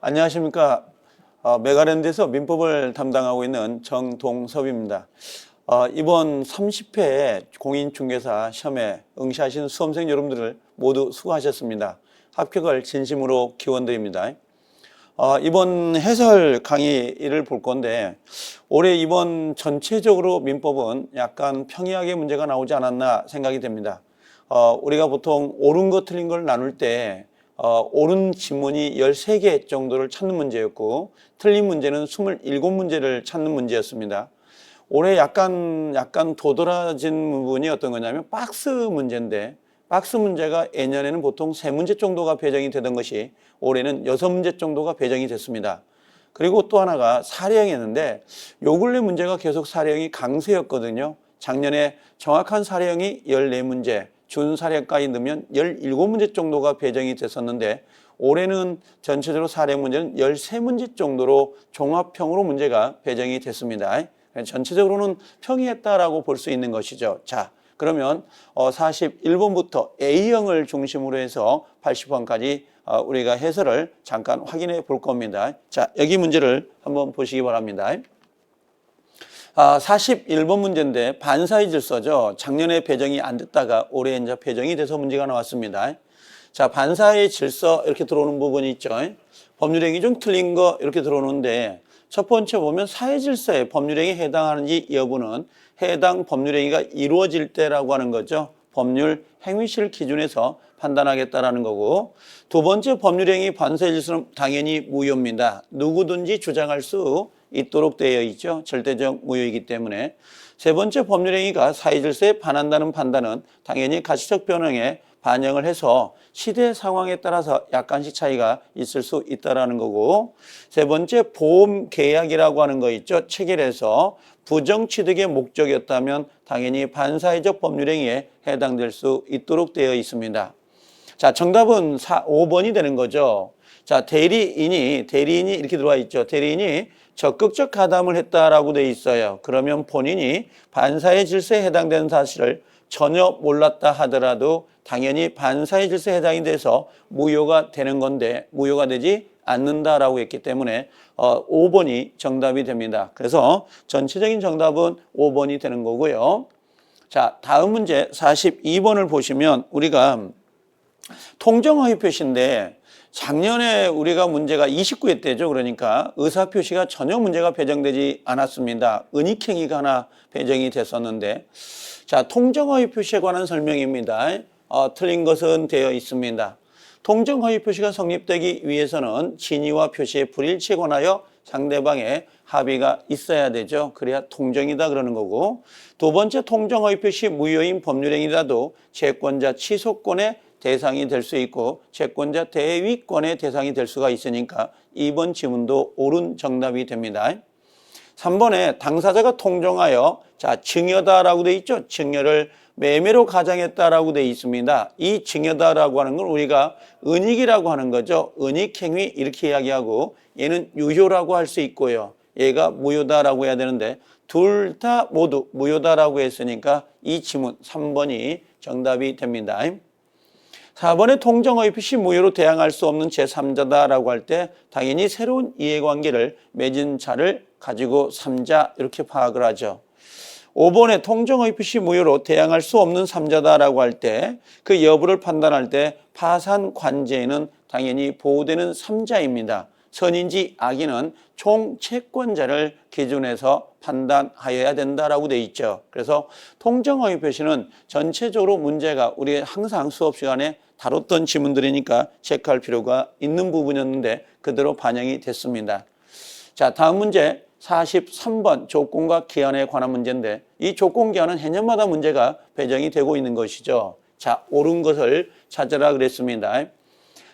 안녕하십니까. 메가랜드에서 민법을 담당하고 있는 정동섭입니다. 이번 30회 공인중개사 시험에 응시하신 수험생 여러분들을 모두 수고하셨습니다. 합격을 진심으로 기원드립니다. 이번 해설 강의를 볼 건데 올해 이번 전체적으로 민법은 약간 평이하게 문제가 나오지 않았나 생각이 됩니다. 우리가 보통 옳은 거 틀린 걸 나눌 때 옳은 지문이 13개 정도를 찾는 문제였고 틀린 문제는 27문제를 찾는 문제였습니다. 올해 약간 도드라진 부분이 어떤 거냐면 박스 문제인데 박스 문제가 예년에는 보통 3문제 정도가 배정이 되던 것이 올해는 6문제 정도가 배정이 됐습니다. 그리고 또 하나가 사례형이었는데 요 근래 문제가 계속 사례형이 강세였거든요. 작년에 정확한 사례형이 14문제, 준사례까지 넣으면 17문제 정도가 배정이 됐었는데 올해는 전체적으로 사례형 문제는 13문제 정도로 종합형으로 문제가 배정이 됐습니다. 전체적으로는 평이했다라고 볼 수 있는 것이죠. 자, 그러면 41번부터 A형을 중심으로 해서 80번까지 우리가 해설을 잠깐 확인해 볼 겁니다. 자, 여기 문제를 한번 보시기 바랍니다. 41번 문제인데 반사의 질서죠. 작년에 배정이 안 됐다가 올해 이제 배정이 돼서 문제가 나왔습니다. 자, 반사의 질서 이렇게 들어오는 부분이 있죠. 법률행위 중 틀린 거 이렇게 들어오는데 첫 번째 보면 사회 질서에 법률행위에 해당하는지 여부는 해당 법률행위가 이루어질 때라고 하는 거죠. 법률 행위실 기준에서 판단하겠다라는 거고, 두 번째 법률행위 반사의 질서는 당연히 무효입니다. 누구든지 주장할 수 있도록 되어 있죠. 절대적 무효이기 때문에. 세 번째 법률행위가 사회 질서에 반한다는 판단은 당연히 가치적 변형에 반영을 해서 시대 상황에 따라서 약간씩 차이가 있을 수 있다는 거고, 세 번째 보험 계약이라고 하는 거 있죠. 체결해서 부정취득의 목적이었다면 당연히 반사회적 법률행위에 해당될 수 있도록 되어 있습니다. 자, 정답은 5번이 되는 거죠. 자, 대리인이 이렇게 들어와 있죠. 대리인이 적극적 가담을 했다라고 되어 있어요. 그러면 본인이 반사의 질서에 해당되는 사실을 전혀 몰랐다 하더라도 당연히 반사의 질서에 해당이 돼서 무효가 되는 건데 무효가 되지 않는다라고 했기 때문에 5번이 정답이 됩니다. 그래서 전체적인 정답은 5번이 되는 거고요. 자, 다음 문제 42번을 보시면 우리가 통정허위 표시인데 작년에 우리가 문제가 29회 때죠. 그러니까 의사표시가 전혀 문제가 배정되지 않았습니다. 은닉행위가 하나 배정이 됐었는데, 자, 통정허위 표시에 관한 설명입니다. 틀린 것은 되어 있습니다. 통정허위 표시가 성립되기 위해서는 진위와 표시의 불일치에 관하여 상대방의 합의가 있어야 되죠. 그래야 통정이다 그러는 거고, 두 번째 통정허위 표시 무효인 법률행위라도 채권자 취소권의 대상이 될 수 있고 채권자 대위권의 대상이 될 수가 있으니까 2번 지문도 옳은 정답이 됩니다. 3번에 당사자가 통정하여 자, 증여다라고 되어 있죠. 증여를 매매로 가정했다라고 되어 있습니다. 이 증여다라고 하는 건 우리가 은닉이라고 하는 거죠. 은닉행위 이렇게 이야기하고 얘는 유효라고 할 수 있고요. 얘가 무효다라고 해야 되는데 둘 다 모두 무효다라고 했으니까 이 지문 3번이 정답이 됩니다. 4번에 통정허위 표시 무효로 대항할 수 없는 제3자다라고 할 때 당연히 새로운 이해관계를 맺은 자를 가지고 3자 이렇게 파악을 하죠. 5번에 통정허위 표시 무효로 대항할 수 없는 3자다라고 할 때 그 여부를 판단할 때 파산 관제에는 당연히 보호되는 3자입니다. 선인지 악인은 총 채권자를 기준해서 판단하여야 된다라고 돼 있죠. 그래서 통정허위 표시는 전체적으로 문제가 우리 항상 수업 시간에 다뤘던 지문들이니까 체크할 필요가 있는 부분이었는데 그대로 반영이 됐습니다. 자, 다음 문제 43번 조건과 기한에 관한 문제인데 이 조건 기한은 해년마다 문제가 배정이 되고 있는 것이죠. 자, 옳은 것을 찾으라 그랬습니다.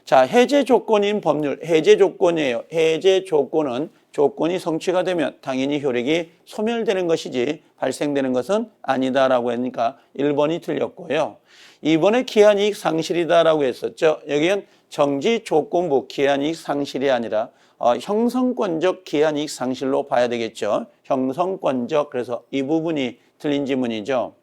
자, 해제 조건인 법률, 해제 조건이에요. 해제 조건은 조건이 성취가 되면 당연히 효력이 소멸되는 것이지 발생되는 것은 아니다라고 하니까 1번이 틀렸고요. 2번에 기한이익 상실이다라고 했었죠. 여기는 정지 조건부 기한이익 상실이 아니라 형성권적 기한이익 상실로 봐야 되겠죠. 형성권적, 그래서 이 부분이 틀린 지문이죠.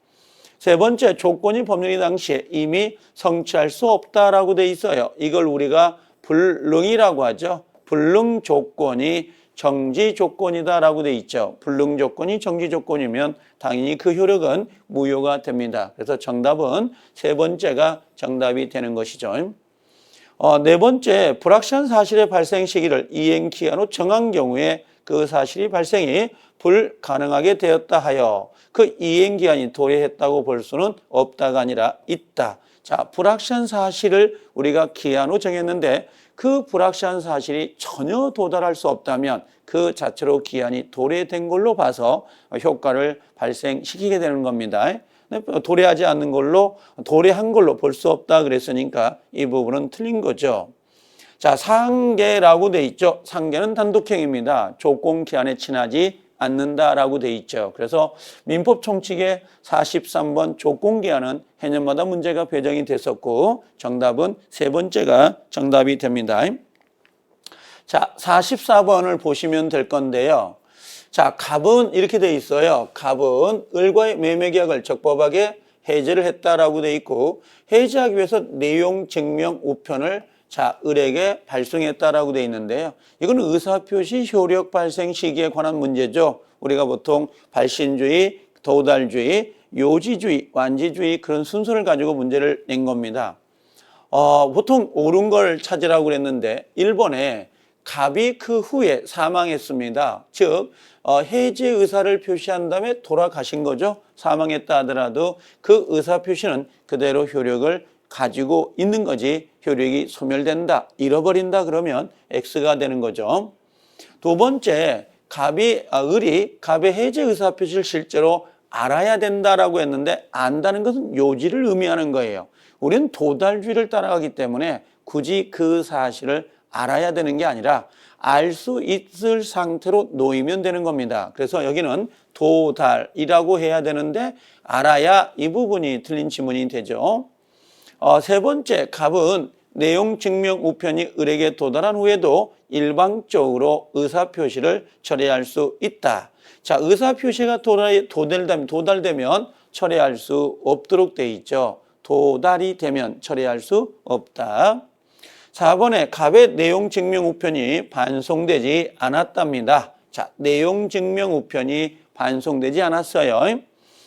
세 번째, 조건이 법률이 당시에 이미 성취할 수 없다라고 돼 있어요. 이걸 우리가 불능이라고 하죠. 불능 조건이 정지 조건이다라고 돼 있죠. 불능 조건이 정지 조건이면 당연히 그 효력은 무효가 됩니다. 그래서 정답은 세 번째가 정답이 되는 것이죠. 네 번째, 불확실한 사실의 발생 시기를 이행 기한으로 정한 경우에 그 사실이 발생이 불가능하게 되었다 하여 그 이행 기한이 도래했다고 볼 수는 없다가 아니라 있다. 자, 불확실한 사실을 우리가 기한으로 정했는데 그 불확실한 사실이 전혀 도달할 수 없다면 그 자체로 기한이 도래된 걸로 봐서 효과를 발생시키게 되는 겁니다. 도래하지 않는 걸로, 도래한 걸로 볼 수 없다 그랬으니까 이 부분은 틀린 거죠. 자, 상계라고 돼 있죠. 상계는 단독형입니다. 조건 기한에 지나지 않는다라고 돼 있죠. 그래서 민법 총칙의 43번 조건 기한은 해년마다 문제가 배정이 됐었고 정답은 세 번째가 정답이 됩니다. 자, 44번을 보시면 될 건데요. 자, 갑은 이렇게 돼 있어요. 갑은 을과의 매매계약을 적법하게 해제를 했다라고 돼 있고 해제하기 위해서 내용 증명 우편을 자, 을에게 발송했다라고 돼 있는데요. 이건 의사표시 효력 발생 시기에 관한 문제죠. 우리가 보통 발신주의, 도달주의, 요지주의, 완지주의 그런 순서를 가지고 문제를 낸 겁니다. 보통 옳은 걸 찾으라고 그랬는데 1번에 갑이 그 후에 사망했습니다. 즉 해제 의사를 표시한 다음에 돌아가신 거죠. 사망했다 하더라도 그 의사 표시는 그대로 효력을 가지고 있는 거지 효력이 소멸된다, 잃어버린다 그러면 X가 되는 거죠. 두 번째, 을이 갑의 해제 의사 표시를 실제로 알아야 된다라고 했는데 안다는 것은 요지를 의미하는 거예요. 우리는 도달주의를 따라가기 때문에 굳이 그 사실을 알아야 되는 게 아니라 알 수 있을 상태로 놓이면 되는 겁니다. 그래서 여기는 도달이라고 해야 되는데 알아야 이 부분이 틀린 지문이 되죠. 세 번째, 갑은 내용 증명 우편이 을에게 도달한 후에도 일방적으로 의사표시를 철회할 수 있다. 자, 의사표시가 도달되면 철회할 수 없도록 돼 있죠. 도달이 되면 철회할 수 없다. 4번에 갑의 내용 증명 우편이 반송되지 않았답니다. 자, 내용 증명 우편이 반송되지 않았어요.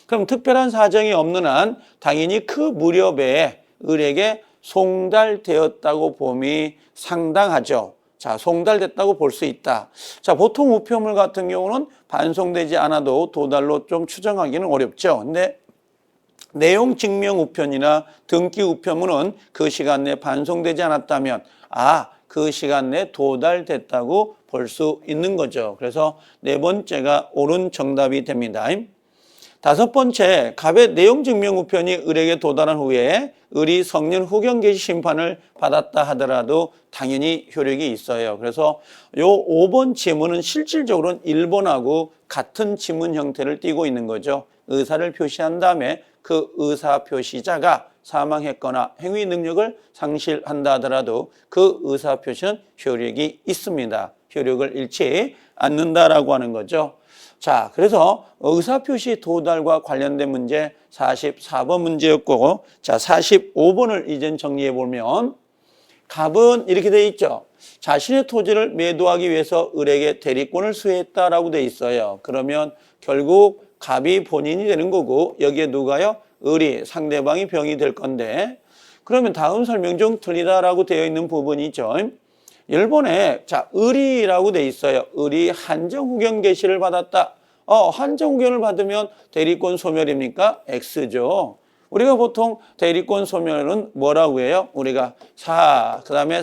그럼 특별한 사정이 없는 한 당연히 그 무렵에 을에게 송달되었다고 봄이 상당하죠. 자, 송달됐다고 볼 수 있다. 자, 보통 우편물 같은 경우는 반송되지 않아도 도달로 좀 추정하기는 어렵죠. 근데 내용 증명 우편이나 등기 우편물은 그 시간 내에 반송되지 않았다면 그 시간 내에 도달됐다고 볼 수 있는 거죠. 그래서 네 번째가 옳은 정답이 됩니다. 다섯 번째, 갑의 내용 증명 우편이 을에게 도달한 후에 을이 성년 후견 개시 심판을 받았다 하더라도 당연히 효력이 있어요. 그래서 요 5번 지문은 실질적으로는 1번하고 같은 지문 형태를 띠고 있는 거죠. 의사를 표시한 다음에 그 의사 표시자가 사망했거나 행위 능력을 상실한다 하더라도 그 의사 표시는 효력이 있습니다. 효력을 잃지 않는다라고 하는 거죠. 자, 그래서 의사표시 도달과 관련된 문제 44번 문제였고, 자, 45번을 이젠 정리해 보면, 갑은 이렇게 돼 있죠. 자신의 토지를 매도하기 위해서 을에게 대리권을 수여했다라고 돼 있어요. 그러면 결국 갑이 본인이 되는 거고, 여기에 누가요? 을이, 상대방이 병이 될 건데, 그러면 다음 설명 중 틀리다라고 되어 있는 부분이죠. 1번에 자, 을이라고 돼 있어요. 을이 한정 후견 개시를 받았다. 한정 후견을 받으면 대리권 소멸입니까? X죠. 우리가 보통 대리권 소멸은 뭐라고 해요? 우리가 그다음에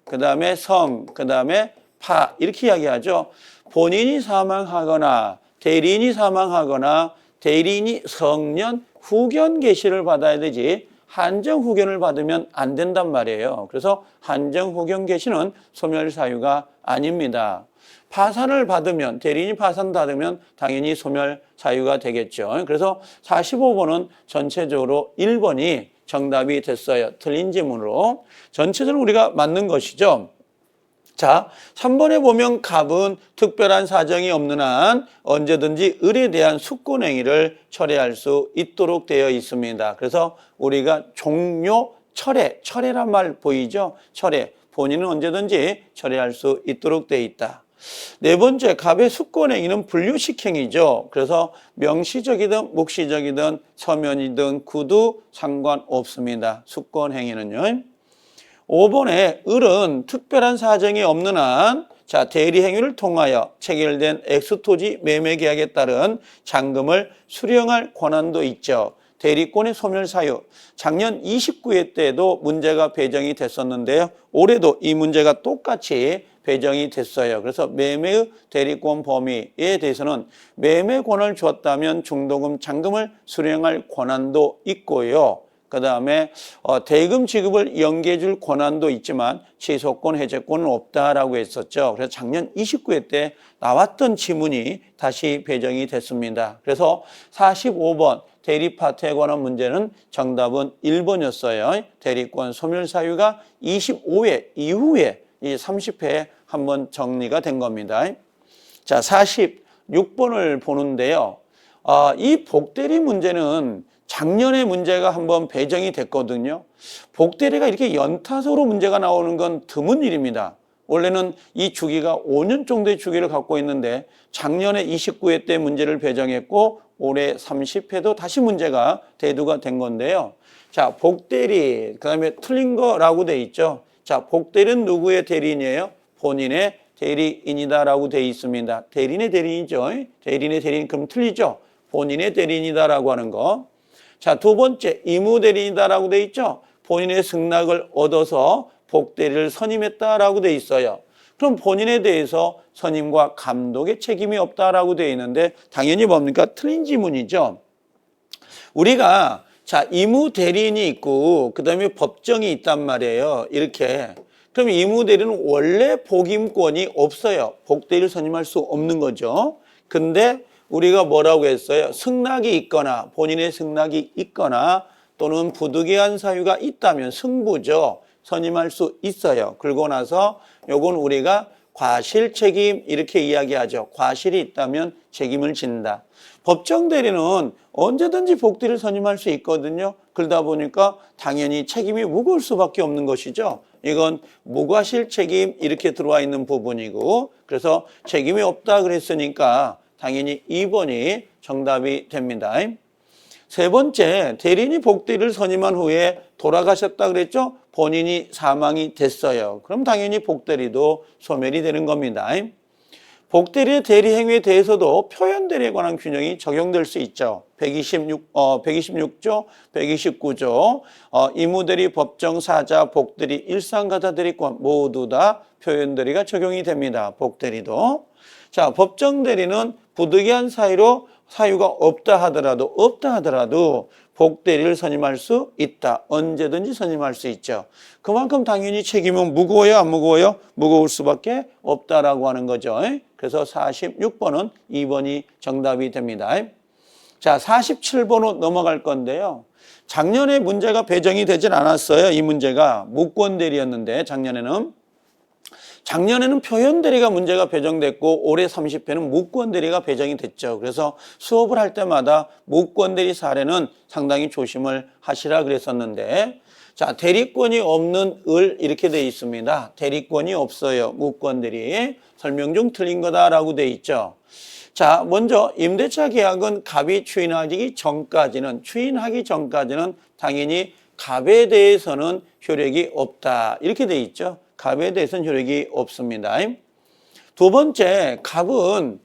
그다음에 성, 그다음에 파 이렇게 이야기하죠. 본인이 사망하거나 대리인이 사망하거나 대리인이 성년 후견 개시를 받아야 되지 한정 후견을 받으면 안 된단 말이에요. 그래서 한정 후견 개시는 소멸 사유가 아닙니다. 파산을 받으면, 대리인이 파산 받으면 당연히 소멸 사유가 되겠죠. 그래서 45번은 전체적으로 1번이 정답이 됐어요. 틀린 지문으로. 전체적으로 우리가 맞는 것이죠. 자, 3번에 보면 갑은 특별한 사정이 없는 한 언제든지 을에 대한 숙권행위를 철회할 수 있도록 되어 있습니다. 그래서 우리가 종료 철회란 말 보이죠? 철회. 본인은 언제든지 처리할 수 있도록 돼 있다. 네 번째, 갑의 숙권행위는 분류식행이죠. 그래서 명시적이든 묵시적이든 서면이든 구두 상관없습니다. 숙권행위는요. 5번에 을은 특별한 사정이 없는 한 대리행위를 통하여 체결된 엑스토지 매매계약에 따른 잔금을 수령할 권한도 있죠. 대리권의 소멸 사유, 작년 29회 때도 문제가 배정이 됐었는데요. 올해도 이 문제가 똑같이 배정이 됐어요. 그래서 매매의 대리권 범위에 대해서는 매매 권한을 주었다면 중도금, 잔금을 수령할 권한도 있고요. 그 다음에 대금 지급을 연기해 줄 권한도 있지만 취소권, 해제권은 없다라고 했었죠. 그래서 작년 29회 때 나왔던 지문이 다시 배정이 됐습니다. 그래서 45번 대리파트에 관한 문제는 정답은 1번이었어요. 대리권 소멸 사유가 25회 이후에 이 30회에 한번 정리가 된 겁니다. 자, 46번을 보는데요. 이 복대리 문제는 작년에 문제가 한번 배정이 됐거든요. 복대리가 이렇게 연타석으로 문제가 나오는 건 드문 일입니다. 원래는 이 주기가 5년 정도의 주기를 갖고 있는데 작년에 29회 때 문제를 배정했고 올해 30회도 다시 문제가 대두가 된 건데요. 자, 복대리, 그 다음에 틀린 거라고 돼 있죠. 자, 복대리는 누구의 대리인이에요? 본인의 대리인이다라고 돼 있습니다. 대리인의 대리인이죠. 대리인의 대리인, 그럼 틀리죠? 본인의 대리인이다라고 하는 거. 자, 두 번째, 이무대리인이다라고 돼 있죠? 본인의 승낙을 얻어서 복대리를 선임했다라고 돼 있어요. 그럼 본인에 대해서 선임과 감독의 책임이 없다라고 돼 있는데 당연히 뭡니까? 틀린 지문이죠. 우리가 이무대리인이 있고 그 다음에 법정이 있단 말이에요. 이렇게. 그럼 이무대리는 원래 복임권이 없어요. 복대리를 선임할 수 없는 거죠. 근데 우리가 뭐라고 했어요? 승낙이 있거나 본인의 승낙이 있거나 또는 부득이한 사유가 있다면 승부죠. 선임할 수 있어요. 그러고 나서 요건 우리가 과실 책임 이렇게 이야기하죠. 과실이 있다면 책임을 진다. 법정 대리는 언제든지 복대리를 선임할 수 있거든요. 그러다 보니까 당연히 책임이 무거울 수밖에 없는 것이죠. 이건 무과실 책임 이렇게 들어와 있는 부분이고 그래서 책임이 없다 그랬으니까 당연히 2번이 정답이 됩니다. 세 번째, 대리인이 복대리를 선임한 후에 돌아가셨다 그랬죠? 본인이 사망이 됐어요. 그럼 당연히 복대리도 소멸이 되는 겁니다. 복대리의 대리 행위에 대해서도 표현 대리에 관한 균형이 적용될 수 있죠. 126조, 129조, 이무대리, 법정사자, 복대리, 일상가다대리권 모두 다 표현 대리가 적용이 됩니다. 복대리도. 자, 법정 대리는 부득이한 사유가 없다 하더라도 복대리를 선임할 수 있다. 언제든지 선임할 수 있죠. 그만큼 당연히 책임은 무거워요, 안 무거워요? 무거울 수밖에 없다라고 하는 거죠. 그래서 46번은 2번이 정답이 됩니다. 자, 47번으로 넘어갈 건데요. 작년에 문제가 배정이 되질 않았어요. 이 문제가 무권대리였는데 작년에는 표현대리가 문제가 배정됐고 올해 30회는 무권대리가 배정이 됐죠. 그래서 수업을 할 때마다 무권대리 사례는 상당히 조심을 하시라 그랬었는데 자, 대리권이 없는 을 이렇게 돼 있습니다. 대리권이 없어요. 무권대리. 설명 중 틀린 거다라고 돼 있죠. 자, 먼저 임대차 계약은 갑이 추인하기 전까지는 당연히 갑에 대해서는 효력이 없다. 이렇게 돼 있죠. 갑에 대해서는 효력이 없습니다. 두 번째, 갑은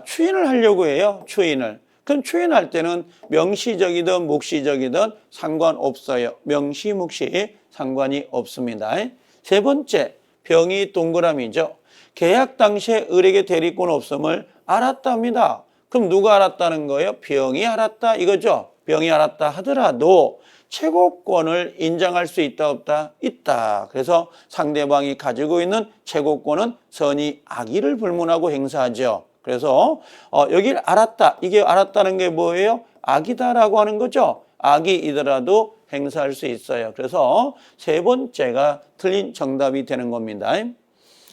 추인을 하려고 해요. 추인을. 그럼 추인할 때는 명시적이든 묵시적이든 상관없어요. 명시, 묵시 상관이 없습니다. 세 번째, 병이 동그라미죠. 계약 당시에 을에게 대리권 없음을 알았답니다. 그럼 누가 알았다는 거예요? 병이 알았다 이거죠. 병이 알았다 하더라도 최고권을 인정할 수 있다 없다? 있다. 그래서 상대방이 가지고 있는 최고권은 선의 악의를 불문하고 행사하죠. 그래서 여기를 알았다. 이게 알았다는 게 뭐예요? 악이다라고 하는 거죠. 악의이더라도 행사할 수 있어요. 그래서 세 번째가 틀린 정답이 되는 겁니다.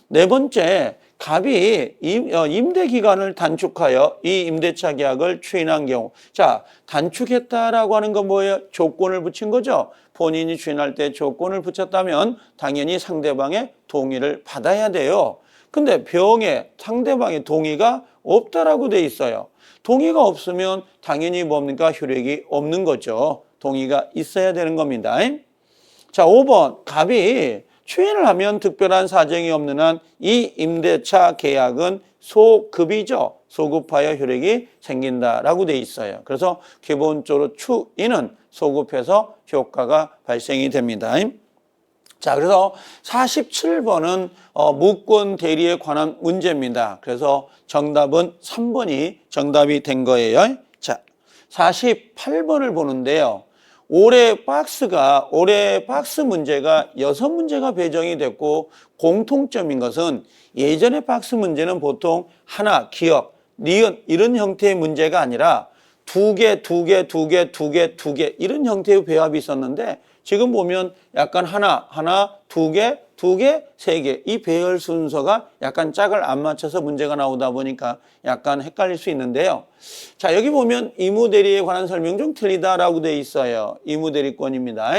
네 번째, 갑이 임대 기간을 단축하여 이 임대차 계약을 추인한 경우. 자, 단축했다라고 하는 건 뭐예요? 조건을 붙인 거죠. 본인이 추인할 때 조건을 붙였다면 당연히 상대방의 동의를 받아야 돼요. 근데 병에 상대방의 동의가 없다라고 돼 있어요. 동의가 없으면 당연히 뭡니까? 효력이 없는 거죠. 동의가 있어야 되는 겁니다. 자, 5번, 갑이 추인을 하면 특별한 사정이 없는 한 이 임대차 계약은 소급이죠. 소급하여 효력이 생긴다라고 돼 있어요. 그래서 기본적으로 추인은 소급해서 효과가 발생이 됩니다. 자, 그래서 47번은 무권 대리에 관한 문제입니다. 그래서 정답은 3번이 정답이 된 거예요. 자, 48번을 보는데요. 올해 박스 문제가 6문제가 배정이 됐고 공통점인 것은 예전의 박스 문제는 보통 하나, 기억, 니은 이런 형태의 문제가 아니라 두 개 이런 형태의 배합이 있었는데 지금 보면 약간 하나, 두 개, 세 개 이 배열 순서가 약간 짝을 안 맞춰서 문제가 나오다 보니까 약간 헷갈릴 수 있는데요. 자, 여기 보면 이무대리에 관한 설명 중 틀리다라고 돼 있어요. 이무대리권입니다.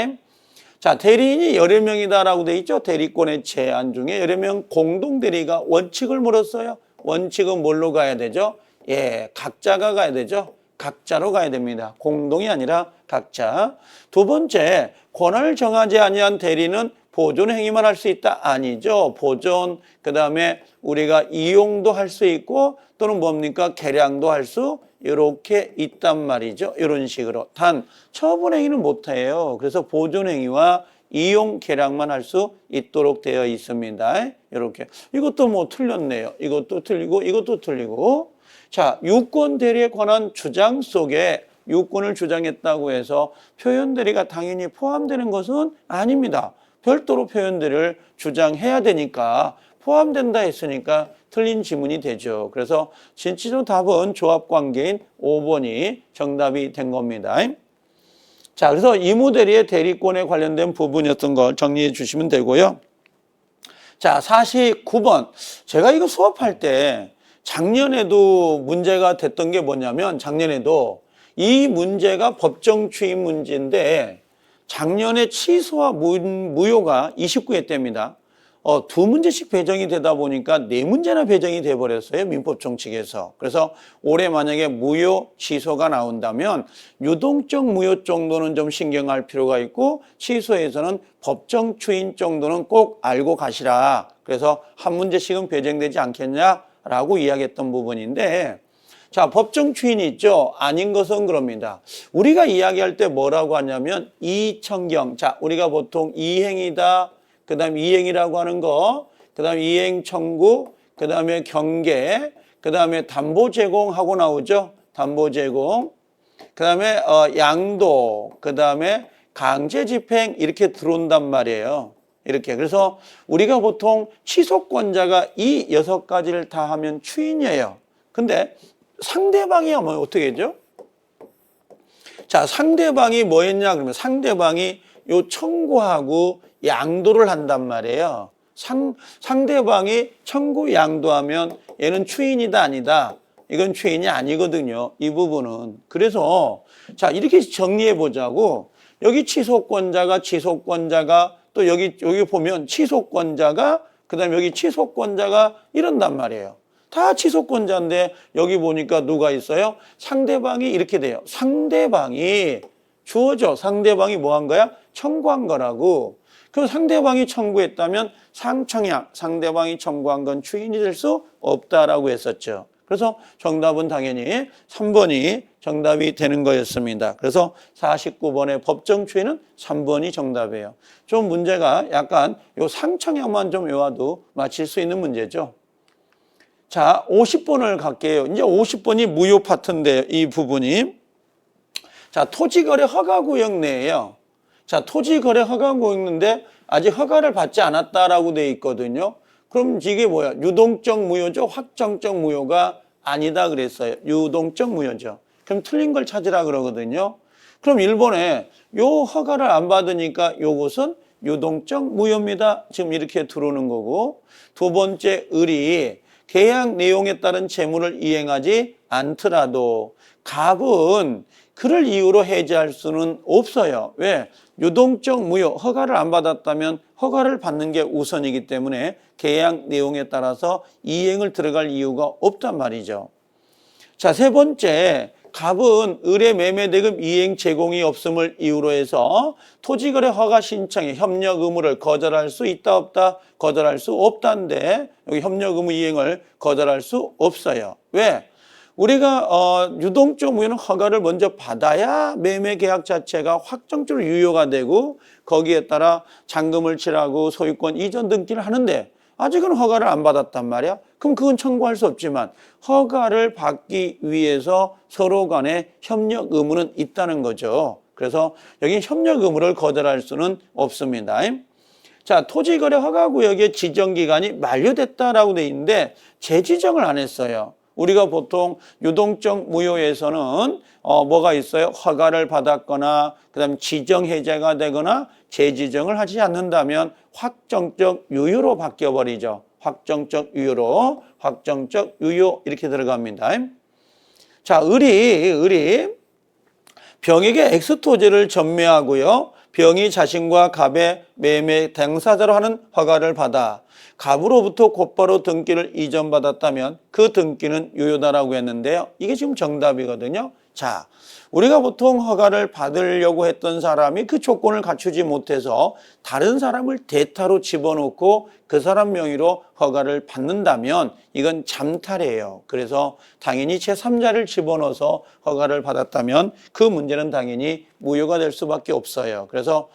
자, 대리인이 여러 명이다라고 돼 있죠. 대리권의 제한 중에 여러 명 공동대리가 원칙을 물었어요. 원칙은 뭘로 가야 되죠? 예, 각자가 가야 되죠. 각자로 가야 됩니다. 공동이 아니라 각자. 두 번째, 권한을 정하지 아니한 대리는 보존 행위만 할 수 있다? 아니죠. 보존, 그 다음에 우리가 이용도 할 수 있고 또는 뭡니까? 개량도 할 수 이렇게 있단 말이죠. 이런 식으로. 단 처분 행위는 못해요. 그래서 보존 행위와 이용, 개량만 할 수 있도록 되어 있습니다. 이렇게. 이것도 뭐 틀렸네요. 이것도 틀리고 이것도 틀리고. 자, 유권 대리에 관한 주장 속에 유권을 주장했다고 해서 표현 대리가 당연히 포함되는 것은 아닙니다. 별도로 표현 대리를 주장해야 되니까 포함된다 했으니까 틀린 지문이 되죠. 그래서 진취적 답은 조합관계인 5번이 정답이 된 겁니다. 자, 그래서 이무대리의 대리권에 관련된 부분이었던 걸 정리해 주시면 되고요. 자, 49번. 제가 이거 수업할 때 작년에도 문제가 됐던 게 뭐냐면 작년에도 이 문제가 법정 추인 문제인데 작년에 취소와 무효가 29회 때입니다. 두 문제씩 배정이 되다 보니까 네 문제나 배정이 돼버렸어요. 민법청 측에서. 그래서 올해 만약에 무효 취소가 나온다면 유동적 무효 정도는 좀 신경할 필요가 있고 취소에서는 법정 추인 정도는 꼭 알고 가시라. 그래서 한 문제씩은 배정되지 않겠냐라고 이야기했던 부분인데 자, 법정 추인이 있죠. 아닌 것은 그럽니다. 우리가 이야기할 때 뭐라고 하냐면 이청경. 자, 우리가 보통 이행이다. 그 다음에 이행이라고 하는 거, 그 다음에 이행 청구, 그 다음에 경계, 그 다음에 담보 제공하고 나오죠. 담보 제공. 그 다음에 양도, 그 다음에 강제 집행 이렇게 들어온단 말이에요. 이렇게. 그래서 우리가 보통 취소권자가 이 6가지를 다 하면 추인이에요. 근데 상대방이 하면 어떻게 되죠? 자, 상대방이 뭐 했냐 그러면 상대방이 요 청구하고 양도를 한단 말이에요. 상대방이 청구 양도하면 얘는 추인이다 아니다. 이건 추인이 아니거든요. 이 부분은. 그래서 자, 이렇게 정리해 보자고. 여기 취소권자가 또 여기 보면 취소권자가 그다음에 여기 취소권자가 이런단 말이에요. 다 취소권자인데 여기 보니까 누가 있어요? 상대방이 이렇게 돼요. 상대방이 주어져. 상대방이 뭐 한 거야? 청구한 거라고. 그럼 상대방이 청구했다면 상청약, 상대방이 청구한 건 추인이 될 수 없다라고 했었죠. 그래서 정답은 당연히 3번이 정답이 되는 거였습니다. 그래서 49번의 법정 추인은 3번이 정답이에요. 좀 문제가 약간 요 상청약만 좀 외워도 맞힐 수 있는 문제죠. 자, 50번을 갈게요. 이제 50번이 무효 파트인데 이 부분이. 자, 토지거래 허가구역 내에요. 자, 토지거래 허가구역인데 아직 허가를 받지 않았다라고 돼 있거든요. 그럼 이게 뭐야? 유동적 무효죠? 확정적 무효가 아니다 그랬어요. 유동적 무효죠. 그럼 틀린 걸 찾으라 그러거든요. 그럼 1번에 요 허가를 안 받으니까 요것은 유동적 무효입니다. 지금 이렇게 들어오는 거고, 두 번째 을이 계약 내용에 따른 채무를 이행하지 않더라도 갑은 그를 이유로 해지할 수는 없어요. 왜? 유동적 무효, 허가를 안 받았다면 허가를 받는 게 우선이기 때문에 계약 내용에 따라서 이행을 들어갈 이유가 없단 말이죠. 자, 세 번째, 갑은 을의 매매대금 이행 제공이 없음을 이유로 해서 토지거래 허가 신청에 협력 의무를 거절할 수 있다 없다? 거절할 수 없다인데 여기 협력 의무 이행을 거절할 수 없어요. 왜? 우리가 유동적 무효는 허가를 먼저 받아야 매매 계약 자체가 확정적으로 유효가 되고 거기에 따라 잔금을 치르고 소유권 이전 등기를 하는데 아직은 허가를 안 받았단 말이야. 그럼 그건 청구할 수 없지만 허가를 받기 위해서 서로 간에 협력 의무는 있다는 거죠. 그래서 여기 협력 의무를 거절할 수는 없습니다. 자, 토지거래 허가구역의 지정기간이 만료됐다라고 돼 있는데 재지정을 안 했어요. 우리가 보통 유동적 무효에서는 뭐가 있어요? 허가를 받았거나 그다음 지정 해제가 되거나 재지정을 하지 않는다면 확정적 유효로 바뀌어버리죠. 확정적 유효로, 확정적 유효 이렇게 들어갑니다. 자, 을이 병에게 X토지를 전매하고요. 병이 자신과 갑의 매매 당사자로 하는 허가를 받아 갑으로부터 곧바로 등기를 이전받았다면 그 등기는 유효다라고 했는데요. 이게 지금 정답이거든요. 자, 우리가 보통 허가를 받으려고 했던 사람이 그 조건을 갖추지 못해서 다른 사람을 대타로 집어넣고 그 사람 명의로 허가를 받는다면 이건 잠탈이에요. 그래서 당연히 제3자를 집어넣어서 허가를 받았다면 그 문제는 당연히 무효가 될 수밖에 없어요. 그래서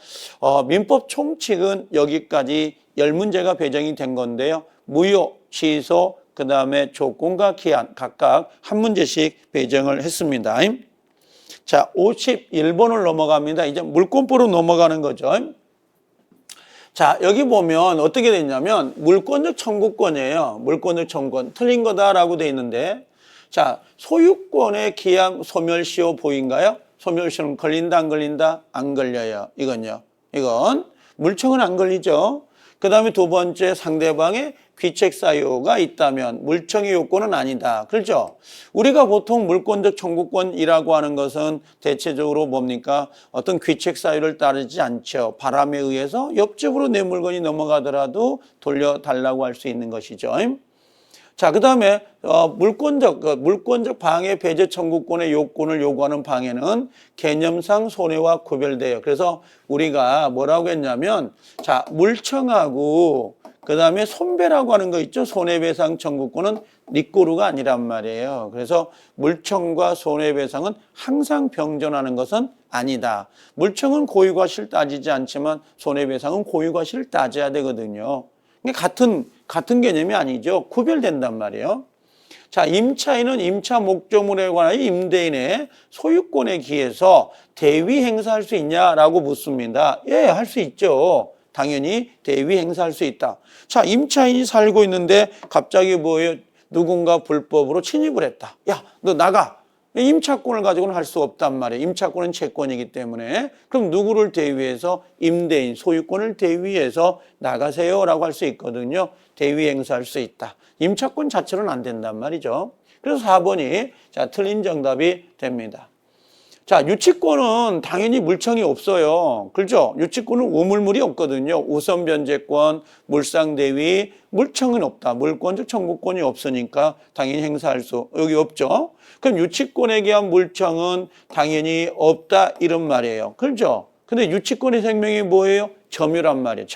민법 총칙은 여기까지 10문제가 배정이 된 건데요. 무효, 취소, 그 다음에 조건과 기한 각각 한 문제씩 배정을 했습니다. 자, 51번을 넘어갑니다. 이제 물권법으로 넘어가는 거죠. 자, 여기 보면 어떻게 되냐면 물권적 청구권이에요. 물권적 청구권. 틀린 거다라고 돼 있는데, 자, 소유권의 기한 소멸시효 보인가요? 소멸시효는 걸린다 안 걸린다? 안 걸려요. 이건 물청은 안 걸리죠. 그 다음에 두 번째, 상대방의 귀책 사유가 있다면 물청의 요건은 아니다. 그렇죠? 우리가 보통 물권적 청구권이라고 하는 것은 대체적으로 뭡니까? 어떤 귀책 사유를 따르지 않죠. 바람에 의해서 옆집으로 내 물건이 넘어가더라도 돌려달라고 할 수 있는 것이죠. 자, 그 다음에 물권적 방해 배제 청구권의 요건을 요구하는 방해는 개념상 손해와 구별돼요. 그래서 우리가 뭐라고 했냐면, 자, 물청하고 그 다음에 손배라고 하는 거 있죠. 손해배상 청구권은 니꼬르가 아니란 말이에요. 그래서 물청과 손해배상은 항상 병존하는 것은 아니다. 물청은 고유과실 따지지 않지만 손해배상은 고유과실 따져야 되거든요. 같은 개념이 아니죠. 구별된단 말이에요. 자, 임차인은 임차 목적물에 관하여 임대인의 소유권에 기해서 대위 행사할 수 있냐라고 묻습니다. 예, 할 수 있죠. 당연히 대위 행사할 수 있다. 자, 임차인이 살고 있는데 갑자기 뭐예요? 누군가 불법으로 침입을 했다. 야, 너 나가. 임차권을 가지고는 할 수 없단 말이에요. 임차권은 채권이기 때문에. 그럼 누구를 대위해서? 임대인, 소유권을 대위해서 나가세요라고 할 수 있거든요. 대위 행사할 수 있다. 임차권 자체는 안 된단 말이죠. 그래서 4번이 자, 틀린 정답이 됩니다. 자, 유치권은 당연히 물청이 없어요. 그렇죠? 유치권은 우물물이 없거든요. 우선 변제권, 물상대위, 물청은 없다. 물권적 청구권이 없으니까 당연히 행사할 수 여기 없죠. 그럼 유치권에 대한 물청은 당연히 없다 이런 말이에요. 그렇죠? 근데 유치권의 생명이 뭐예요? 점유란 말이에요.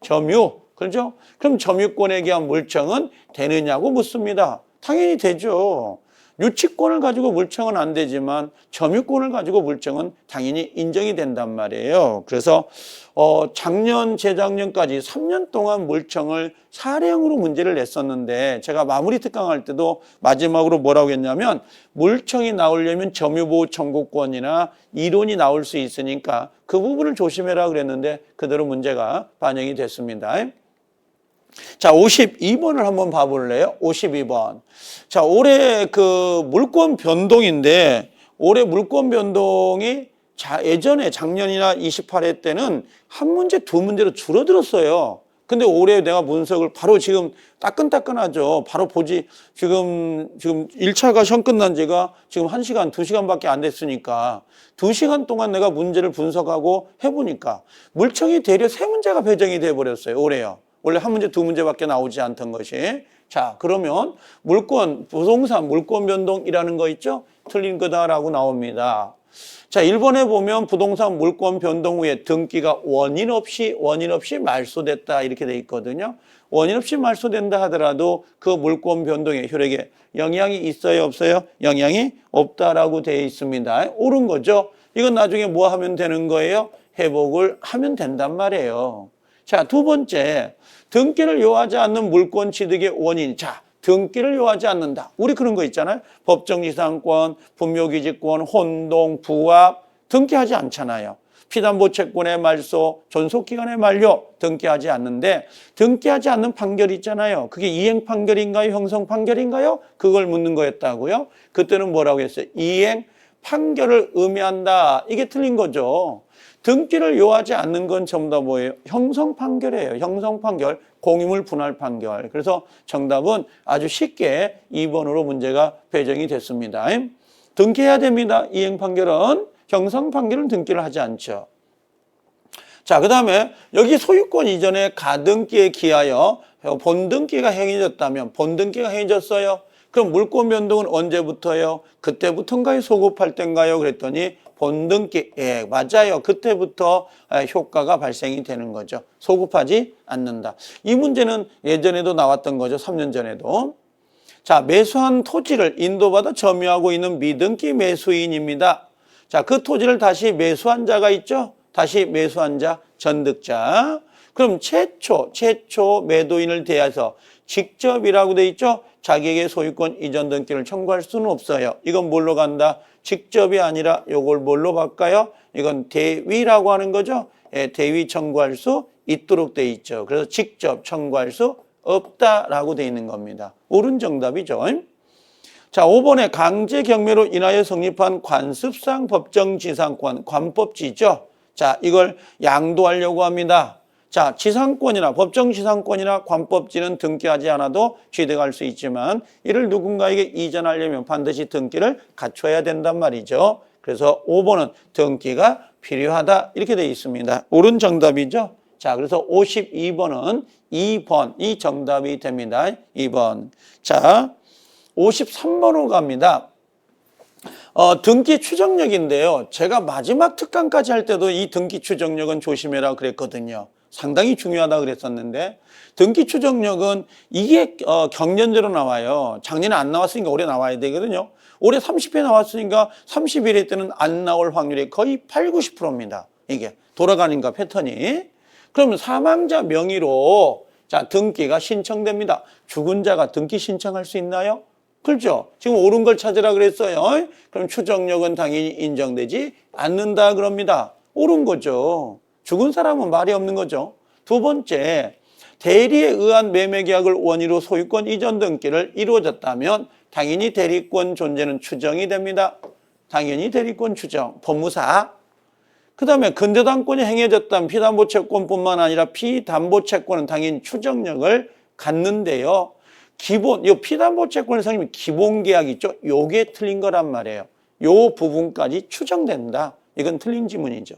점유. 그렇죠? 그럼 점유권에 대한 물청은 되느냐고 묻습니다. 당연히 되죠. 유치권을 가지고 물청은 안 되지만 점유권을 가지고 물청은 당연히 인정이 된단 말이에요. 그래서 작년, 재작년까지 3년 동안 물청을 사례형으로 문제를 냈었는데 제가 마무리 특강할 때도 마지막으로 뭐라고 했냐면 물청이 나오려면 점유보호 청구권이나 이론이 나올 수 있으니까 그 부분을 조심해라 그랬는데 그대로 문제가 반영이 됐습니다. 자, 52번을 한번 봐볼래요? 52번. 자, 올해 그 물권 변동인데, 올해 물권 변동이 자, 예전에 작년이나 28회 때는 한 문제, 두 문제로 줄어들었어요. 근데 올해 내가 분석을 바로 지금 따끈따끈하죠. 바로 보지. 지금 1차가 시험 끝난 지가 지금 1시간, 2시간밖에 안 됐으니까 2시간 동안 내가 문제를 분석하고 해보니까 물청이 대략 3문제가 배정이 돼버렸어요. 올해요. 원래 한 문제, 두 문제밖에 나오지 않던 것이. 자, 그러면 물권, 부동산 물권 변동이라는 거 있죠? 틀린 거다라고 나옵니다. 자, 1번에 보면 부동산 물권 변동 후에 등기가 원인 없이 말소됐다 이렇게 돼 있거든요. 원인 없이 말소된다 하더라도 그 물권 변동의 효력에 영향이 있어요, 없어요? 영향이 없다라고 되어 있습니다. 옳은 거죠. 이건 나중에 뭐 하면 되는 거예요? 회복을 하면 된단 말이에요. 자, 두 번째, 등기를 요하지 않는 물권 취득의 원인. 자, 등기를 요하지 않는다. 우리 그런 거 있잖아요. 법정지상권, 분묘기지권, 혼동, 부합 등기하지 않잖아요. 피담보채권의 말소, 존속기간의 만료 등기하지 않는데 등기하지 않는 판결이 있잖아요. 그게 이행 판결인가요? 형성 판결인가요? 그걸 묻는 거였다고요. 그때는 뭐라고 했어요? 이행 판결을 의미한다. 이게 틀린 거죠. 등기를 요하지 않는 건 전부 다 뭐예요? 형성 판결이에요. 형성 판결, 공유물 분할 판결. 그래서 정답은 아주 쉽게 2번으로 문제가 배정이 됐습니다. 등기해야 됩니다. 이행 판결은. 형성 판결은 등기를 하지 않죠. 자, 그 다음에 여기 소유권 이전에 가등기에 기하여 본등기가 행해졌다면 본등기가 행해졌어요. 그럼 물권 변동은 언제부터요? 그때부터인가요? 소급할 때인가요? 그랬더니 본등기, 예, 맞아요. 그때부터 효과가 발생이 되는 거죠. 소급하지 않는다. 이 문제는 예전에도 나왔던 거죠. 3년 전에도. 자, 매수한 토지를 인도받아 점유하고 있는 미등기 매수인입니다. 자, 그 토지를 다시 매수한 자가 있죠? 다시 매수한 자, 전득자. 그럼 최초 매도인을 대해서 직접이라고 돼 있죠? 자기에게 소유권 이전 등기를 청구할 수는 없어요. 이건 뭘로 간다? 직접이 아니라 이걸 뭘로 바꿔요? 이건 대위라고 하는 거죠. 예, 대위 청구할 수 있도록 돼 있죠. 그래서 직접 청구할 수 없다라고 돼 있는 겁니다. 옳은 정답이죠. 자, 5번에 강제 경매로 인하여 성립한 관습상 법정지상권, 관법지죠. 자, 이걸 양도하려고 합니다. 자, 지상권이나 법정지상권이나 관법지는 등기하지 않아도 취득할 수 있지만 이를 누군가에게 이전하려면 반드시 등기를 갖춰야 된단 말이죠. 그래서 5번은 등기가 필요하다 이렇게 되어 있습니다. 옳은 정답이죠. 자, 그래서 52번은 2번이 정답이 됩니다. 2번. 자, 53번으로 갑니다. 등기 추정력인데요. 제가 마지막 특강까지 할 때도 이 등기 추정력은 조심해라 그랬거든요. 상당히 중요하다 그랬었는데 등기 추정력은 이게 경년대로 나와요. 작년에 안 나왔으니까 올해 나와야 되거든요. 올해 30회 나왔으니까 31회 때는 안 나올 확률이 거의 8, 90%입니다. 이게 돌아가는 거 패턴이. 그러면 사망자 명의로 자 등기가 신청됩니다. 죽은 자가 등기 신청할 수 있나요? 그렇죠. 지금 옳은 걸 찾으라 그랬어요. 그럼 추정력은 당연히 인정되지 않는다 그럽니다. 옳은 거죠. 죽은 사람은 말이 없는 거죠. 두 번째, 대리에 의한 매매계약을 원인으로 소유권 이전 등기를 이루어졌다면 당연히 대리권 존재는 추정이 됩니다. 당연히 대리권 추정, 법무사. 그 다음에 근저당권이 행해졌다면 피담보채권뿐만 아니라 피담보채권은 당연히 추정력을 갖는데요. 이 피담보채권의 성립이 기본계약 있죠? 요게 틀린 거란 말이에요. 요 부분까지 추정된다. 이건 틀린 지문이죠.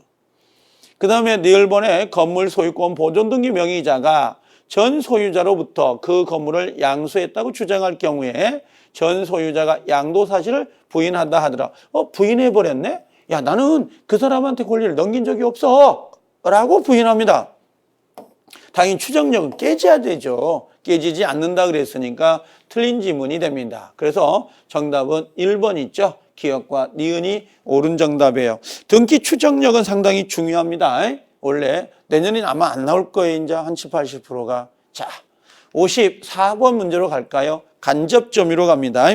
그 다음에 리얼번의 건물 소유권 보존 등기 명의자가 전 소유자로부터 그 건물을 양수했다고 주장할 경우에 전 소유자가 양도 사실을 부인한다 하더라. 부인해버렸네? 야, 나는 그 사람한테 권리를 넘긴 적이 없어. 라고 부인합니다. 당연히 추정력은 깨져야 되죠. 깨지지 않는다 그랬으니까 틀린 지문이 됩니다. 그래서 정답은 1번 있죠. 기억과 니은이 옳은 정답이에요. 등기 추정력은 상당히 중요합니다. 원래 내년에는 아마 안 나올 거예요. 이제 한 70, 80%가. 자, 54번 문제로 갈까요? 간접점유로 갑니다.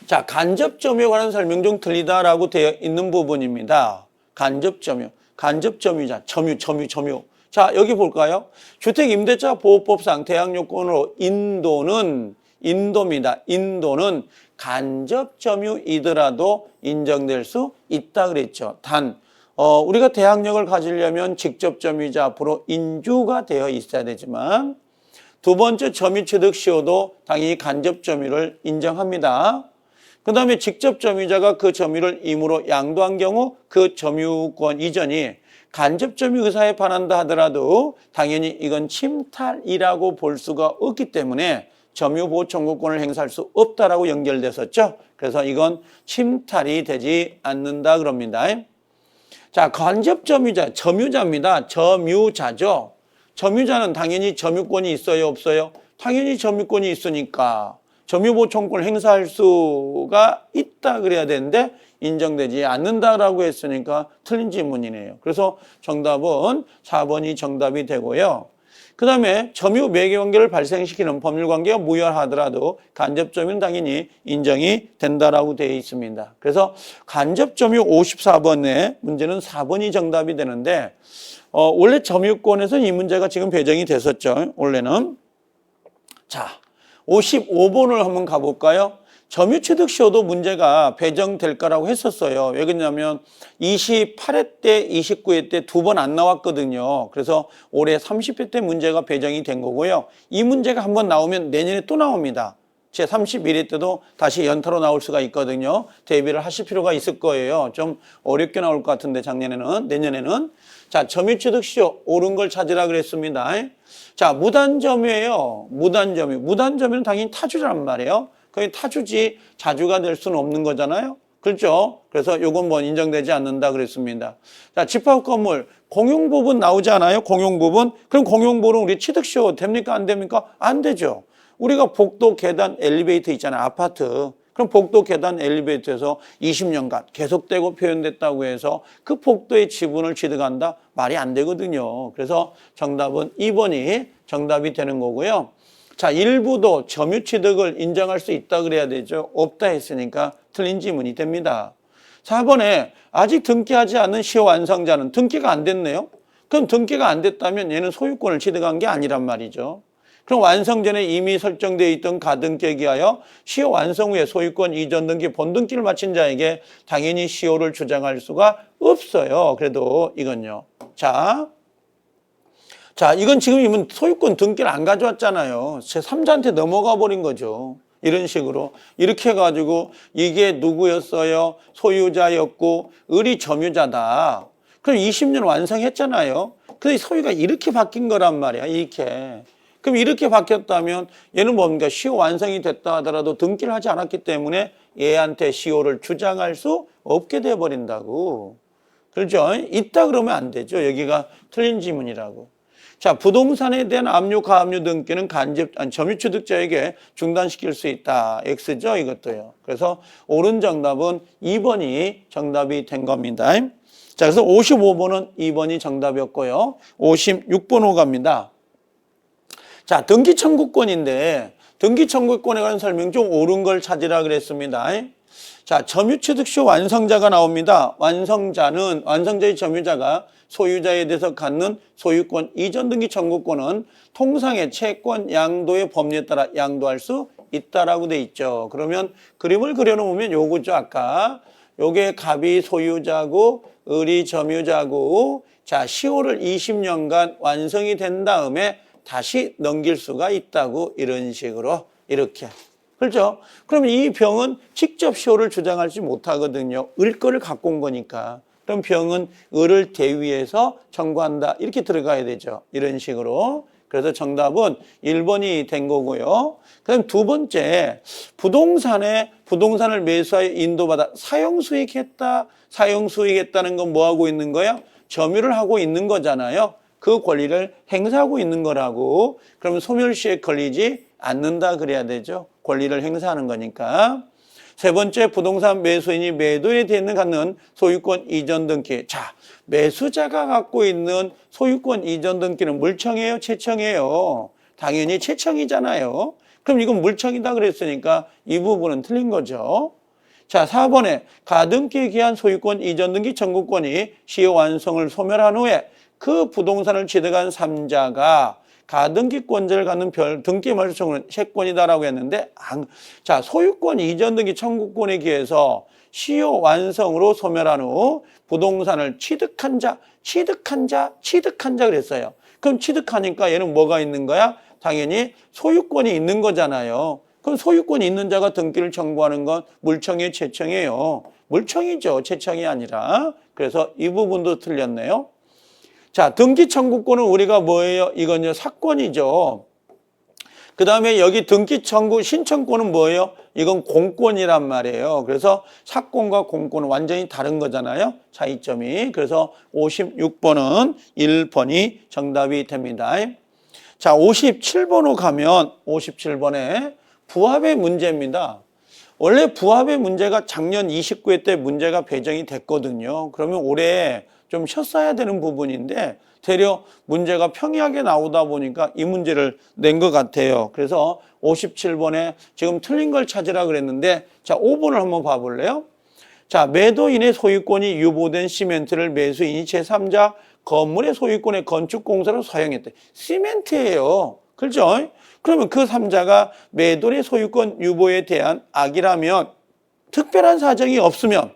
자, 간접점유에 관한 설명 중 틀리다라고 되어 있는 부분입니다. 간접점유, 간접점유자, 점유. 자, 여기 볼까요? 주택임대차 보호법상 대항요건으로 인도는 인도입니다. 인도는 간접 점유이더라도 인정될 수 있다 그랬죠. 단 우리가 대항력을 가지려면 직접 점유자 앞으로 인주가 되어 있어야 되지만 두 번째 점유취득 시효도 당연히 간접 점유를 인정합니다. 그 다음에 직접 점유자가 그 점유를 임의로 양도한 경우 그 점유권 이전이 간접 점유 의사에 반한다 하더라도 당연히 이건 침탈이라고 볼 수가 없기 때문에 점유보호 청구권을 행사할 수 없다라고 연결됐었죠. 그래서 이건 침탈이 되지 않는다 그럽니다. 자, 간접 점유자, 점유자입니다. 점유자죠. 점유자는 당연히 점유권이 있어요, 없어요? 당연히 점유권이 있으니까 점유보호 청구권을 행사할 수가 있다 그래야 되는데 인정되지 않는다라고 했으니까 틀린 질문이네요. 그래서 정답은 4번이 정답이 되고요. 그 다음에 점유 매개관계를 발생시키는 법률관계가 무효하더라도 간접점유는 당연히 인정이 된다라고 되어 있습니다. 그래서 간접점유 54번의 문제는 4번이 정답이 되는데 원래 점유권에서는 이 문제가 지금 배정이 됐었죠. 원래는. 자, 55번을 한번 가볼까요? 점유취득시효도 문제가 배정될 거라고 했었어요. 왜 그러냐면 28회 때, 29회 때 두 번 안 나왔거든요. 그래서 올해 30회 때 문제가 배정이 된 거고요. 이 문제가 한번 나오면 내년에 또 나옵니다. 제 31회 때도 다시 연타로 나올 수가 있거든요. 대비를 하실 필요가 있을 거예요. 좀 어렵게 나올 것 같은데 작년에는, 내년에는. 자, 점유취득시효 옳은 걸 찾으라 그랬습니다. 자, 무단점유예요. 무단점유. 무단점유는 당연히 타주란 말이에요. 거의 타주지 자주가 될 수는 없는 거잖아요. 그렇죠? 그래서 요건 뭐 인정되지 않는다 그랬습니다. 자, 집합 건물 공용부분 나오지 않아요? 공용부분. 그럼 공용부분 우리 취득시효 됩니까? 안 됩니까? 안 되죠. 우리가 복도, 계단, 엘리베이터 있잖아요. 아파트. 그럼 복도, 계단, 엘리베이터에서 20년간 계속되고 표현됐다고 해서 그 복도의 지분을 취득한다? 말이 안 되거든요. 그래서 정답은 2번이 정답이 되는 거고요. 자, 일부도 점유취득을 인정할 수 있다 그래야 되죠. 없다 했으니까 틀린 지문이 됩니다. 4번에 아직 등기하지 않은 시효 완성자는 등기가 안 됐네요. 그럼 등기가 안 됐다면 얘는 소유권을 취득한 게 아니란 말이죠. 그럼 완성 전에 이미 설정되어 있던 가등기에 기하여 시효 완성 후에 소유권 이전 등기, 본등기를 마친 자에게 당연히 시효를 주장할 수가 없어요. 그래도 이건요. 자, 이건 지금 이분 소유권 등기를 안 가져왔잖아요. 제3자한테 넘어가 버린 거죠. 이런 식으로. 이렇게 해가지고 이게 누구였어요? 소유자였고 을이 점유자다. 그럼 20년 완성했잖아요. 근데 소유가 이렇게 바뀐 거란 말이야. 이렇게. 그럼 이렇게 바뀌었다면 얘는 뭡니까? 시효 완성이 됐다 하더라도 등기를 하지 않았기 때문에 얘한테 시효를 주장할 수 없게 돼버린다고. 그렇죠? 있다 그러면 안 되죠. 여기가 틀린 지문이라고. 자, 부동산에 대한 압류, 가압류 등기는 점유취득자에게 중단시킬 수 있다. X죠, 이것도요. 그래서 옳은 정답은 2번이 정답이 된 겁니다. 자, 그래서 55번은 2번이 정답이었고요. 56번으로 갑니다. 자, 등기 청구권인데 등기 청구권에 관한 설명 중 옳은 걸 찾으라 그랬습니다. 자, 점유취득시효 완성자가 나옵니다. 완성자의 점유자가 소유자에 대해서 갖는 소유권 이전 등기 청구권은 통상의 채권 양도의 법률에 따라 양도할 수 있다라고 돼 있죠. 그러면 그림을 그려놓으면 요거죠. 아까 요게 갑이 소유자고 을이 점유자고 자, 시효를 20년간 완성이 된 다음에 다시 넘길 수가 있다고 이런 식으로 이렇게. 그렇죠? 그러면 이 병은 직접 시효를 주장하지 못하거든요. 을 거를 갖고 온 거니까. 그럼 병은 을을 대위해서 청구한다. 이렇게 들어가야 되죠. 이런 식으로. 그래서 정답은 1번이 된 거고요. 그다음 두 번째, 부동산을 매수하여 인도받아 사용수익했다. 사용수익했다는 건 뭐 하고 있는 거예요? 점유를 하고 있는 거잖아요. 그 권리를 행사하고 있는 거라고. 그러면 소멸시에 걸리지 않는다 그래야 되죠. 권리를 행사하는 거니까. 세 번째, 부동산 매수인이 매도에 대해 갖는 소유권 이전 등기. 자, 매수자가 갖고 있는 소유권 이전 등기는 물청이에요, 채청이에요? 당연히 채청이잖아요. 그럼 이건 물청이다 그랬으니까 이 부분은 틀린 거죠. 자, 4번에 가등기에 기한 소유권 이전 등기 청구권이 시효 완성을 소멸한 후에 그 부동산을 취득한 3자가 가등기권자를 갖는 등기 말소 청구는 채권이다라고 했는데, 자, 소유권 이전 등기 청구권에 기해서 시효 완성으로 소멸한 후 부동산을 취득한 자 그랬어요. 그럼 취득하니까 얘는 뭐가 있는 거야? 당연히 소유권이 있는 거잖아요. 그럼 소유권이 있는 자가 등기를 청구하는 건 물청이에요, 채청이에요? 물청이죠. 채청이 아니라. 그래서 이 부분도 틀렸네요. 자, 등기 청구권은 우리가 뭐예요? 이건요, 사건이죠. 그 다음에 여기 등기 청구 신청권은 뭐예요? 이건 공권이란 말이에요. 그래서 사건과 공권은 완전히 다른 거잖아요. 차이점이. 그래서 56번은 1번이 정답이 됩니다. 자, 57번으로 가면 57번에 부합의 문제입니다. 원래 부합의 문제가 작년 29회 때 문제가 배정이 됐거든요. 그러면 올해 좀 쉬었어야 되는 부분인데 되려 문제가 평이하게 나오다 보니까 이 문제를 낸 것 같아요. 그래서 57번에 지금 틀린 걸 찾으라 그랬는데, 자, 5번을 한번 봐볼래요? 자, 매도인의 소유권이 유보된 시멘트를 매수인이 제3자 건물의 소유권의 건축공사로 사용했대. 시멘트예요. 그렇죠? 그러면 그 3자가 매도인의 소유권 유보에 대한 악이라면, 특별한 사정이 없으면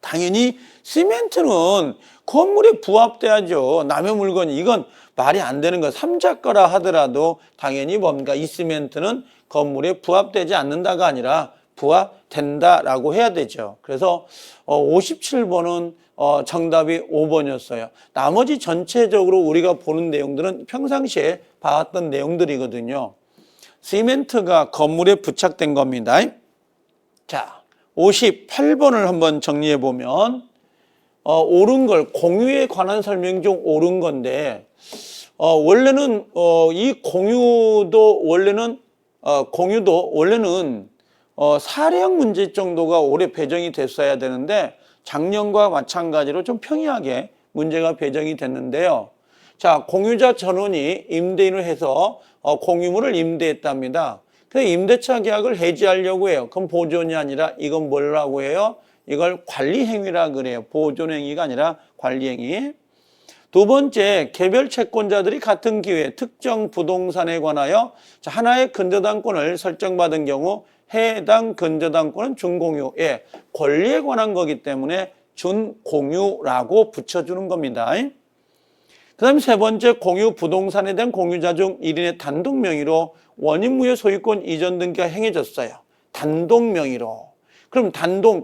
당연히 시멘트는 건물에 부합돼야죠. 남의 물건, 이건 말이 안 되는 거. 3자 거라 하더라도 당연히 뭔가 이 시멘트는 건물에 부합되지 않는다가 아니라 부합된다라고 해야 되죠. 그래서 57번은 정답이 5번이었어요. 나머지 전체적으로 우리가 보는 내용들은 평상시에 봐왔던 내용들이거든요. 시멘트가 건물에 부착된 겁니다. 자, 58번을 한번 정리해 보면 옳은 걸, 공유에 관한 설명 중 옳은 건데, 원래는 이 공유도 원래는 사례형 문제 정도가 올해 배정이 됐어야 되는데 작년과 마찬가지로 좀 평이하게 문제가 배정이 됐는데요. 자, 공유자 전원이 임대인을 해서 공유물을 임대했답니다. 그래서 임대차 계약을 해지하려고 해요. 그럼 보존이 아니라 이건 뭐라고 해요? 이걸 관리행위라 그래요. 보존행위가 아니라 관리행위. 두 번째, 개별 채권자들이 같은 기회에 특정 부동산에 관하여 하나의 근저당권을 설정받은 경우 해당 근저당권은 준공유의 권리에 관한 거기 때문에 준공유라고 붙여주는 겁니다. 그 다음에 세 번째, 공유 부동산에 대한 공유자 중 1인의 단독 명의로 원인무효 소유권 이전 등기가 행해졌어요. 단독 명의로. 그럼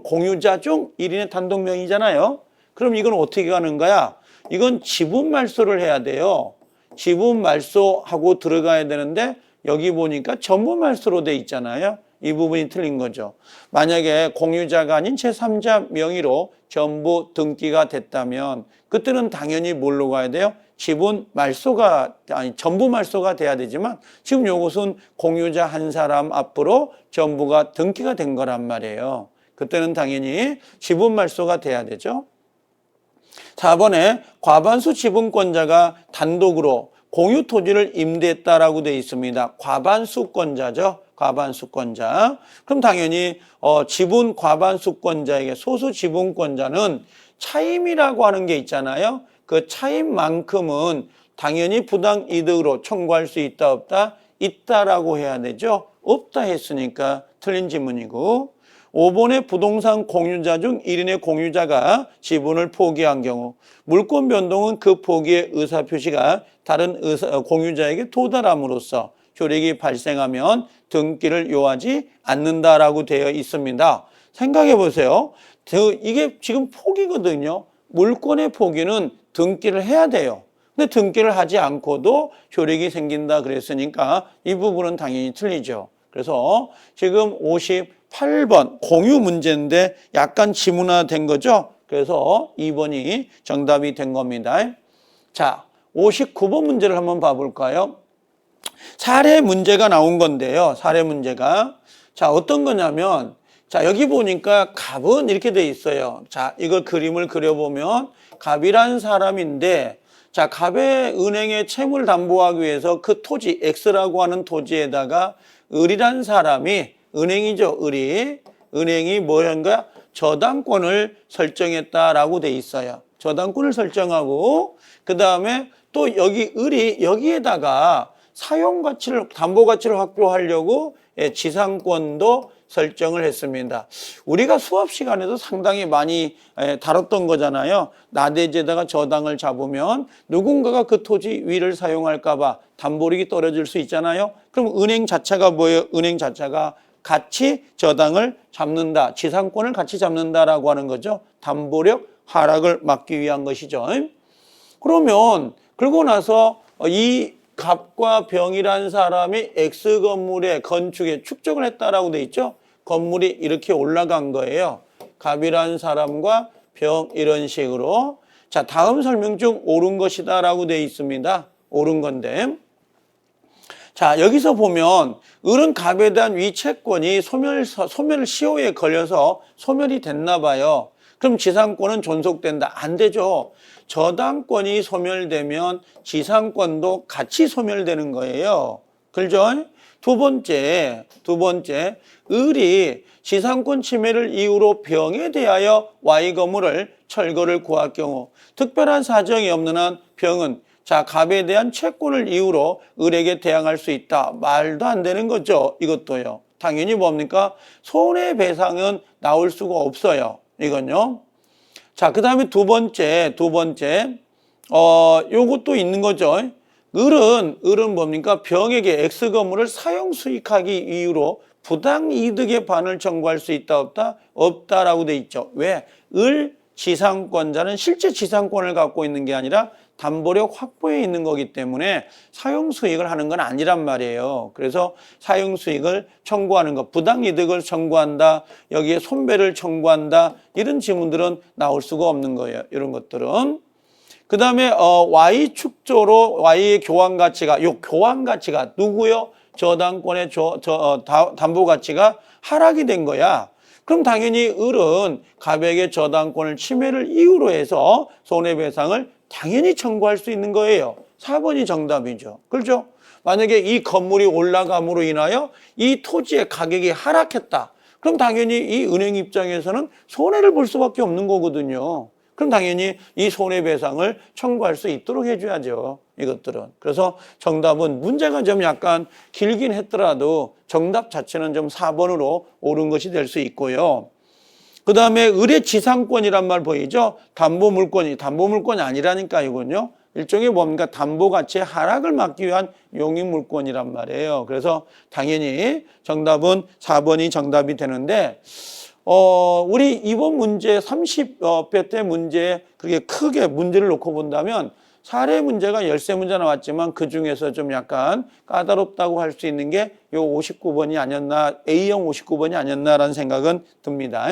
공유자 중 1인의 단독 명의잖아요. 그럼 이건 어떻게 가는 거야? 이건 지분 말소를 해야 돼요. 지분 말소하고 들어가야 되는데 여기 보니까 전부 말소로 돼 있잖아요. 이 부분이 틀린 거죠. 만약에 공유자가 아닌 제3자 명의로 전부 등기가 됐다면 그때는 당연히 뭘로 가야 돼요? 전부 말소가 돼야 되지만 지금 이것은 공유자 한 사람 앞으로 전부가 등기가 된 거란 말이에요. 그때는 당연히 지분 말소가 돼야 되죠. 4번에 과반수 지분권자가 단독으로 공유 토지를 임대했다라고 되어 있습니다. 과반수권자죠. 과반수권자. 그럼 당연히 지분 과반수권자에게 소수 지분권자는 차임이라고 하는 게 있잖아요. 그 차임만큼은 당연히 부당 이득으로 청구할 수 있다 없다? 있다라고 해야 되죠. 없다 했으니까 틀린 지문이고, 5번의 부동산 공유자 중 1인의 공유자가 지분을 포기한 경우 물권 변동은 그 포기의 의사표시가 다른 공유자에게 도달함으로써 효력이 발생하면 등기를 요하지 않는다라고 되어 있습니다. 생각해 보세요. 이게 지금 포기거든요. 물권의 포기는 등기를 해야 돼요. 근데 등기를 하지 않고도 효력이 생긴다 그랬으니까 이 부분은 당연히 틀리죠. 그래서 지금 58번 공유 문제인데 약간 지문화된 거죠. 그래서 2번이 정답이 된 겁니다. 자, 59번 문제를 한번 봐볼까요? 사례 문제가 나온 건데요. 사례 문제가. 자, 어떤 거냐면, 자, 여기 보니까 갑은 이렇게 돼 있어요. 자, 이걸 그림을 그려보면 갑이란 사람인데, 자, 갑의 은행에 채무를 담보하기 위해서 그 토지, X라고 하는 토지에다가 을이란 사람이, 은행이죠, 을이. 은행이 뭐 한 거야? 저당권을 설정했다라고 돼 있어요. 저당권을 설정하고, 그 다음에 또 여기 을이 여기에다가 사용 가치를, 담보 가치를 확보하려고 지상권도 설정을 했습니다. 우리가 수업 시간에도 상당히 많이 다뤘던 거잖아요. 나대지에다가 저당을 잡으면 누군가가 그 토지 위를 사용할까 봐 담보력이 떨어질 수 있잖아요. 그럼 은행 자체가 뭐예요? 은행 자체가 같이 저당을 잡는다. 지상권을 같이 잡는다라고 하는 거죠. 담보력 하락을 막기 위한 것이죠. 그러면 그러고 나서 이 갑과 병이라는 사람이 X 건물의 건축에 축적을 했다라고 돼 있죠. 건물이 이렇게 올라간 거예요. 갑이라는 사람과 병 이런 식으로. 자, 다음 설명 중 옳은 것이다라고 돼 있습니다. 옳은 건데. 자, 여기서 보면 을은 갑에 대한 위채권이 소멸 시효에 걸려서 소멸이 됐나 봐요. 그럼 지상권은 존속된다. 안 되죠. 저당권이 소멸되면 지상권도 같이 소멸되는 거예요. 그렇죠? 두 번째, 을이 지상권 침해를 이유로 병에 대하여 Y 건물을 철거를 구할 경우 특별한 사정이 없는 한 병은 자, 갑에 대한 채권을 이유로 을에게 대항할 수 있다. 말도 안 되는 거죠. 이것도요. 당연히 뭡니까? 손해배상은 나올 수가 없어요. 이건요. 자, 그 다음에 두 번째, 요것도 있는 거죠. 을은 뭡니까? 병에게 X 건물을 사용 수익하기 이유로 부당 이득의 반을 청구할 수 있다, 없다? 없다라고 돼 있죠. 왜? 을 지상권자는 실제 지상권을 갖고 있는 게 아니라 담보력 확보에 있는 거기 때문에 사용 수익을 하는 건 아니란 말이에요. 그래서 사용 수익을 청구하는 것, 부당 이득을 청구한다, 여기에 손배를 청구한다, 이런 지문들은 나올 수가 없는 거예요. 이런 것들은. 그 다음에 Y 축조로 Y의 교환 가치가, 요 교환 가치가 누구요? 저당권의 담보 가치가 하락이 된 거야. 그럼 당연히 을은 갑에게 저당권을 침해를 이유로 해서 손해배상을 당연히 청구할 수 있는 거예요. 4번이 정답이죠. 그렇죠? 만약에 이 건물이 올라감으로 인하여 이 토지의 가격이 하락했다. 그럼 당연히 이 은행 입장에서는 손해를 볼 수밖에 없는 거거든요. 그럼 당연히 이 손해배상을 청구할 수 있도록 해줘야죠. 이것들은. 그래서 정답은 문제가 좀 약간 길긴 했더라도 정답 자체는 좀 4번으로 옳은 것이 될 수 있고요. 그 다음에 을의 지상권이란 말 보이죠? 담보물권이 아니라니까 이건요. 일종의 뭡니까? 담보가치의 하락을 막기 위한 용익물권이란 말이에요. 그래서 당연히 정답은 4번이 정답이 되는데 우리 이번 문제 30회 때 문제 그게 크게 문제를 놓고 본다면 사례 문제가 13문제 나왔지만 그중에서 좀 약간 까다롭다고 할 수 있는 게 요 59번이 아니었나, A형 59번이 아니었나라는 생각은 듭니다.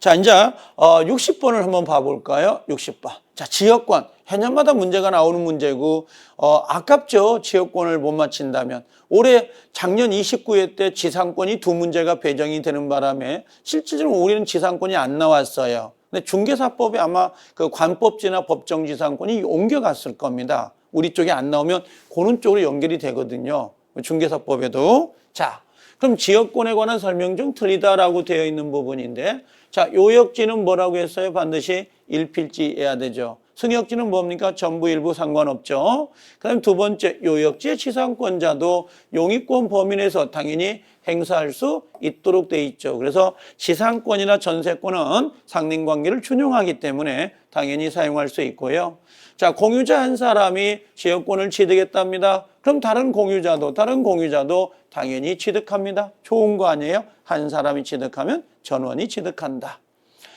자, 이제 60번을 한번 봐볼까요? 60번. 자, 지역권. 해년마다 문제가 나오는 문제고 아깝죠. 지역권을 못 맞힌다면. 올해 작년 29회 때 지상권이 두 문제가 배정이 되는 바람에 실질적으로 우리는 지상권이 안 나왔어요. 근데 중개사법에 아마 그 관법지나 법정지상권이 옮겨갔을 겁니다. 우리 쪽에 안 나오면 그런 쪽으로 연결이 되거든요. 중개사법에도. 자, 그럼 지역권에 관한 설명 중 틀리다라고 되어 있는 부분인데, 자, 요역지는 뭐라고 했어요? 반드시 일필지해야 되죠. 승역지는 뭡니까? 전부 일부 상관없죠. 그 다음에 두 번째, 요역지의 지상권자도 용익권 범위 내에서 당연히 행사할 수 있도록 돼 있죠. 그래서 지상권이나 전세권은 상린관계를 준용하기 때문에 당연히 사용할 수 있고요. 자, 공유자 한 사람이 지역권을 취득했답니다. 그럼 다른 공유자도 당연히 취득합니다. 좋은 거 아니에요? 한 사람이 취득하면 전원이 취득한다.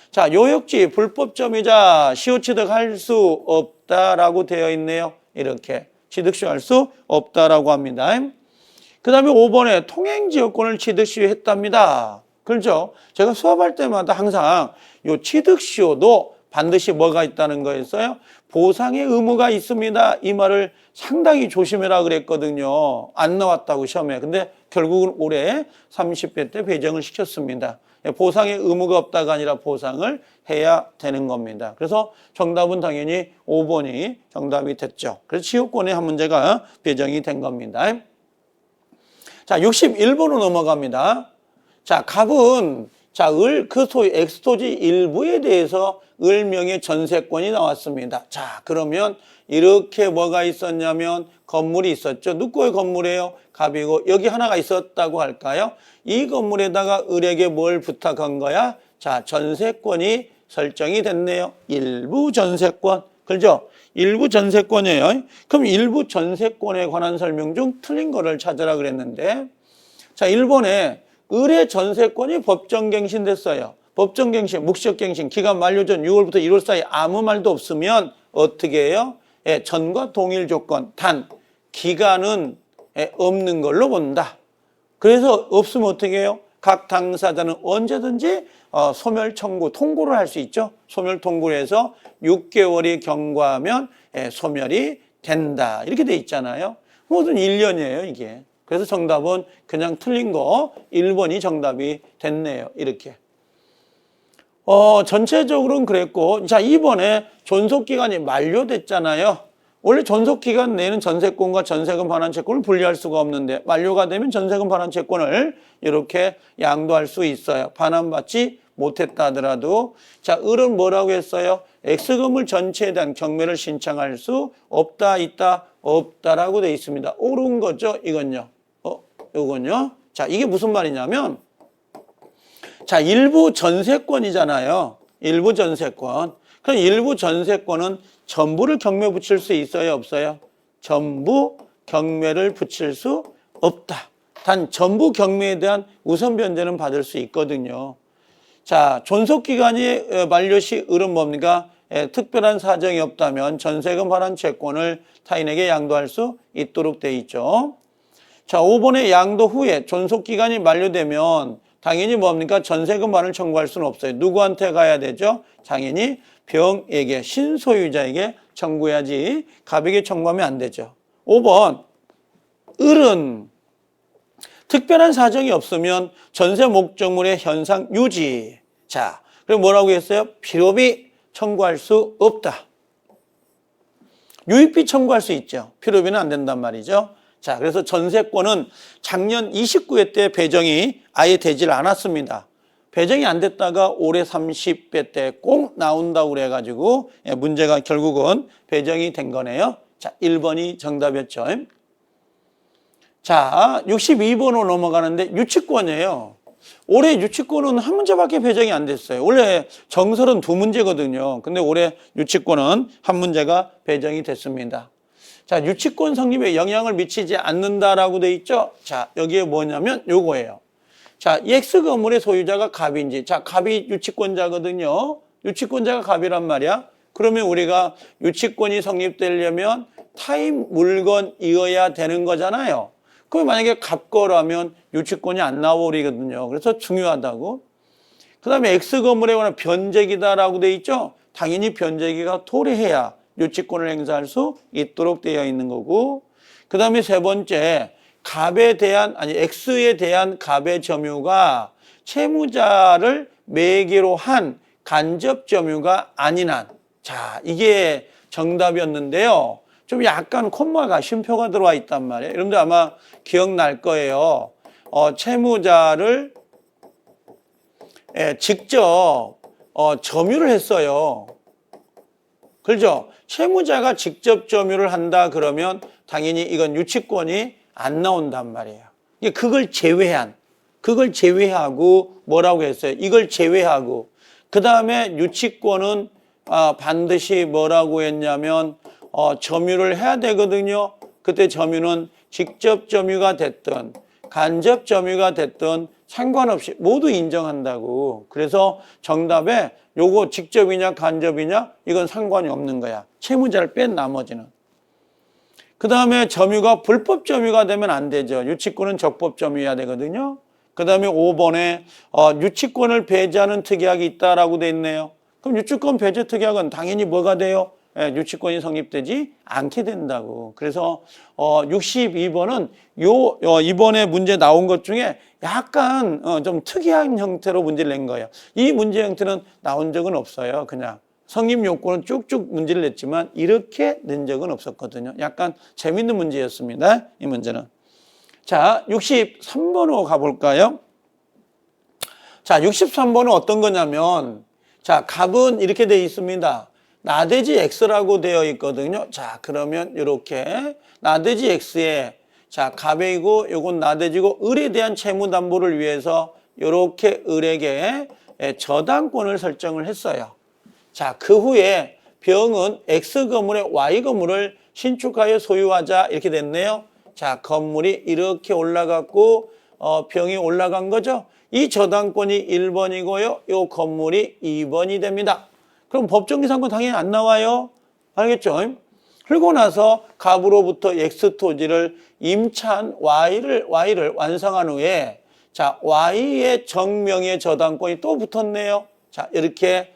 자, 요역지 불법점유자 시효 취득할 수 없다라고 되어 있네요. 이렇게 취득시효할 수 없다라고 합니다. 그 다음에 5번에 통행지역권을 취득시효했답니다. 그렇죠? 제가 수업할 때마다 항상 요 취득시효도 반드시 뭐가 있다는 거였어요? 보상의 의무가 있습니다. 이 말을 상당히 조심해라 그랬거든요. 안 나왔다고 시험에. 근데 결국은 올해 30회 때 배정을 시켰습니다. 보상의 의무가 없다가 아니라 보상을 해야 되는 겁니다. 그래서 정답은 당연히 5번이 정답이 됐죠. 그래서 지역권의 한 문제가 배정이 된 겁니다. 자, 61번으로 넘어갑니다. 자, 갑은 자, 그 소유 X토지 일부에 대해서 을명의 전세권이 나왔습니다. 자, 그러면 이렇게 뭐가 있었냐면 건물이 있었죠. 누구의 건물이에요? 갑이고 여기 하나가 있었다고 할까요? 이 건물에다가 을에게 뭘 부탁한 거야? 자, 전세권이 설정이 됐네요. 일부 전세권. 그렇죠? 일부 전세권이에요. 그럼 일부 전세권에 관한 설명 중 틀린 거를 찾으라 그랬는데, 자, 1번에 을의 전세권이 법정갱신됐어요. 법정갱신, 묵시적갱신, 기간 만료 전 6월부터 1월 사이 아무 말도 없으면 어떻게 해요? 예, 전과 동일 조건, 단 기간은 없는 걸로 본다. 그래서 없으면 어떻게 해요? 각 당사자는 언제든지 소멸 청구, 통고를 할 수 있죠. 소멸 통고를 해서 6개월이 경과하면 소멸이 된다. 이렇게 돼 있잖아요. 모든 1년이에요, 이게. 그래서 정답은 그냥 틀린 거 1번이 정답이 됐네요. 이렇게. 전체적으로는 그랬고, 자, 2번에 존속기간이 만료됐잖아요. 원래 존속기간 내에는 전세권과 전세금 반환 채권을 분리할 수가 없는데 만료가 되면 전세금 반환 채권을 이렇게 양도할 수 있어요. 반환받지 못했다 하더라도. 자, 을은 뭐라고 했어요? X금을 전체에 대한 경매를 신청할 수 없다, 있다, 없다라고 돼 있습니다. 옳은 거죠, 이건요. 이건요. 자, 이게 무슨 말이냐면, 자, 일부 전세권이잖아요. 일부 전세권. 그럼 일부 전세권은 전부를 경매 붙일 수 있어요, 없어요? 전부 경매를 붙일 수 없다. 단 전부 경매에 대한 우선 변제는 받을 수 있거든요. 자, 존속기간이 만료 시 을은 뭡니까? 특별한 사정이 없다면 전세금 반환 채권을 타인에게 양도할 수 있도록 돼 있죠. 자, 5번의 양도 후에 존속기간이 만료되면 당연히 뭡니까? 전세금 반환을 청구할 수는 없어요. 누구한테 가야 되죠? 당연히 병에게, 신소유자에게 청구해야지 갑에게 청구하면 안 되죠. 5번, 을은 특별한 사정이 없으면 전세 목적물의 현상 유지. 자, 그리고 뭐라고 했어요? 필요비 청구할 수 없다. 유익비 청구할 수 있죠. 필요비는 안 된단 말이죠. 자, 그래서 전세권은 작년 29회 때 배정이 아예 되질 않았습니다. 배정이 안 됐다가 올해 30회 때 꼭 나온다고 그래가지고 문제가 결국은 배정이 된 거네요. 자, 1번이 정답이었죠. 자, 62번으로 넘어가는데 유치권이에요. 올해 유치권은 한 문제밖에 배정이 안 됐어요. 원래 정설은 2문제거든요. 근데 올해 유치권은 한 문제가 배정이 됐습니다. 자, 유치권 성립에 영향을 미치지 않는다라고 돼 있죠. 자, 여기에 뭐냐면 요거예요. 자, 이 X 건물의 소유자가 갑인지. 자, 갑이 유치권자거든요. 유치권자가 갑이란 말이야. 그러면 우리가 유치권이 성립되려면 타인 물건이어야 되는 거잖아요. 그럼 만약에 갑 거라면 유치권이 안 나와버리거든요. 그래서 중요하다고. 그 다음에 X 건물에 관한 변제기다라고 돼 있죠. 당연히 변제기가 토래해야 유치권을 행사할 수 있도록 되어 있는 거고, 그 다음에 세 번째, X에 대한 갑의 점유가 채무자를 매개로 한 간접 점유가 아닌 한. 자, 이게 정답이었는데요. 좀 약간 콤마가, 쉼표가 들어와 있단 말이에요. 여러분들 아마 기억날 거예요. 채무자를 직접 점유를 했어요. 그렇죠? 채무자가 직접 점유를 한다 그러면 당연히 이건 유치권이 안 나온단 말이에요. 그걸 제외하고 뭐라고 했어요? 이걸 제외하고 그 다음에 유치권은 반드시 뭐라고 했냐면 점유를 해야 되거든요. 그때 점유는 직접 점유가 됐든 간접 점유가 됐든 상관없이 모두 인정한다고. 그래서 정답에 요거 직접이냐 간접이냐 이건 상관이 없는 거야. 채무자를 뺀 나머지는. 그 다음에 점유가 불법 점유가 되면 안 되죠. 유치권은 적법 점유해야 되거든요. 그 다음에 5번에 유치권을 배제하는 특약이 있다라고 돼 있네요. 그럼 유치권 배제 특약은 당연히 뭐가 돼요? 유치권이 성립되지 않게 된다고. 그래서 62번은 이번에 문제 나온 것 중에 약간 좀 특이한 형태로 문제를 낸 거예요. 이 문제 형태는 나온 적은 없어요. 그냥 성립 요건은 쭉쭉 문제를 냈지만 이렇게 낸 적은 없었거든요. 약간 재밌는 문제였습니다. 이 문제는. 자, 63번으로 가볼까요? 자, 63번은 어떤 거냐면, 자, 값은 이렇게 되어 있습니다. 나대지 x라고 되어 있거든요. 자, 그러면 이렇게 나대지 x에 자, 값이고 요건 나대지고 을에 대한 채무 담보를 위해서 이렇게 을에게 저당권을 설정을 했어요. 자, 그 후에 병은 X 건물에 Y 건물을 신축하여 소유하자 이렇게 됐네요. 자, 건물이 이렇게 올라갔고 병이 올라간 거죠. 이 저당권이 1번이고요. 이 건물이 2번이 됩니다. 그럼 법정기상권 당연히 안 나와요. 알겠죠? 그리고 나서 갑으로부터 X 토지를 임차한 Y를 완성한 후에 자, Y의 정명의 저당권이 또 붙었네요. 자, 이렇게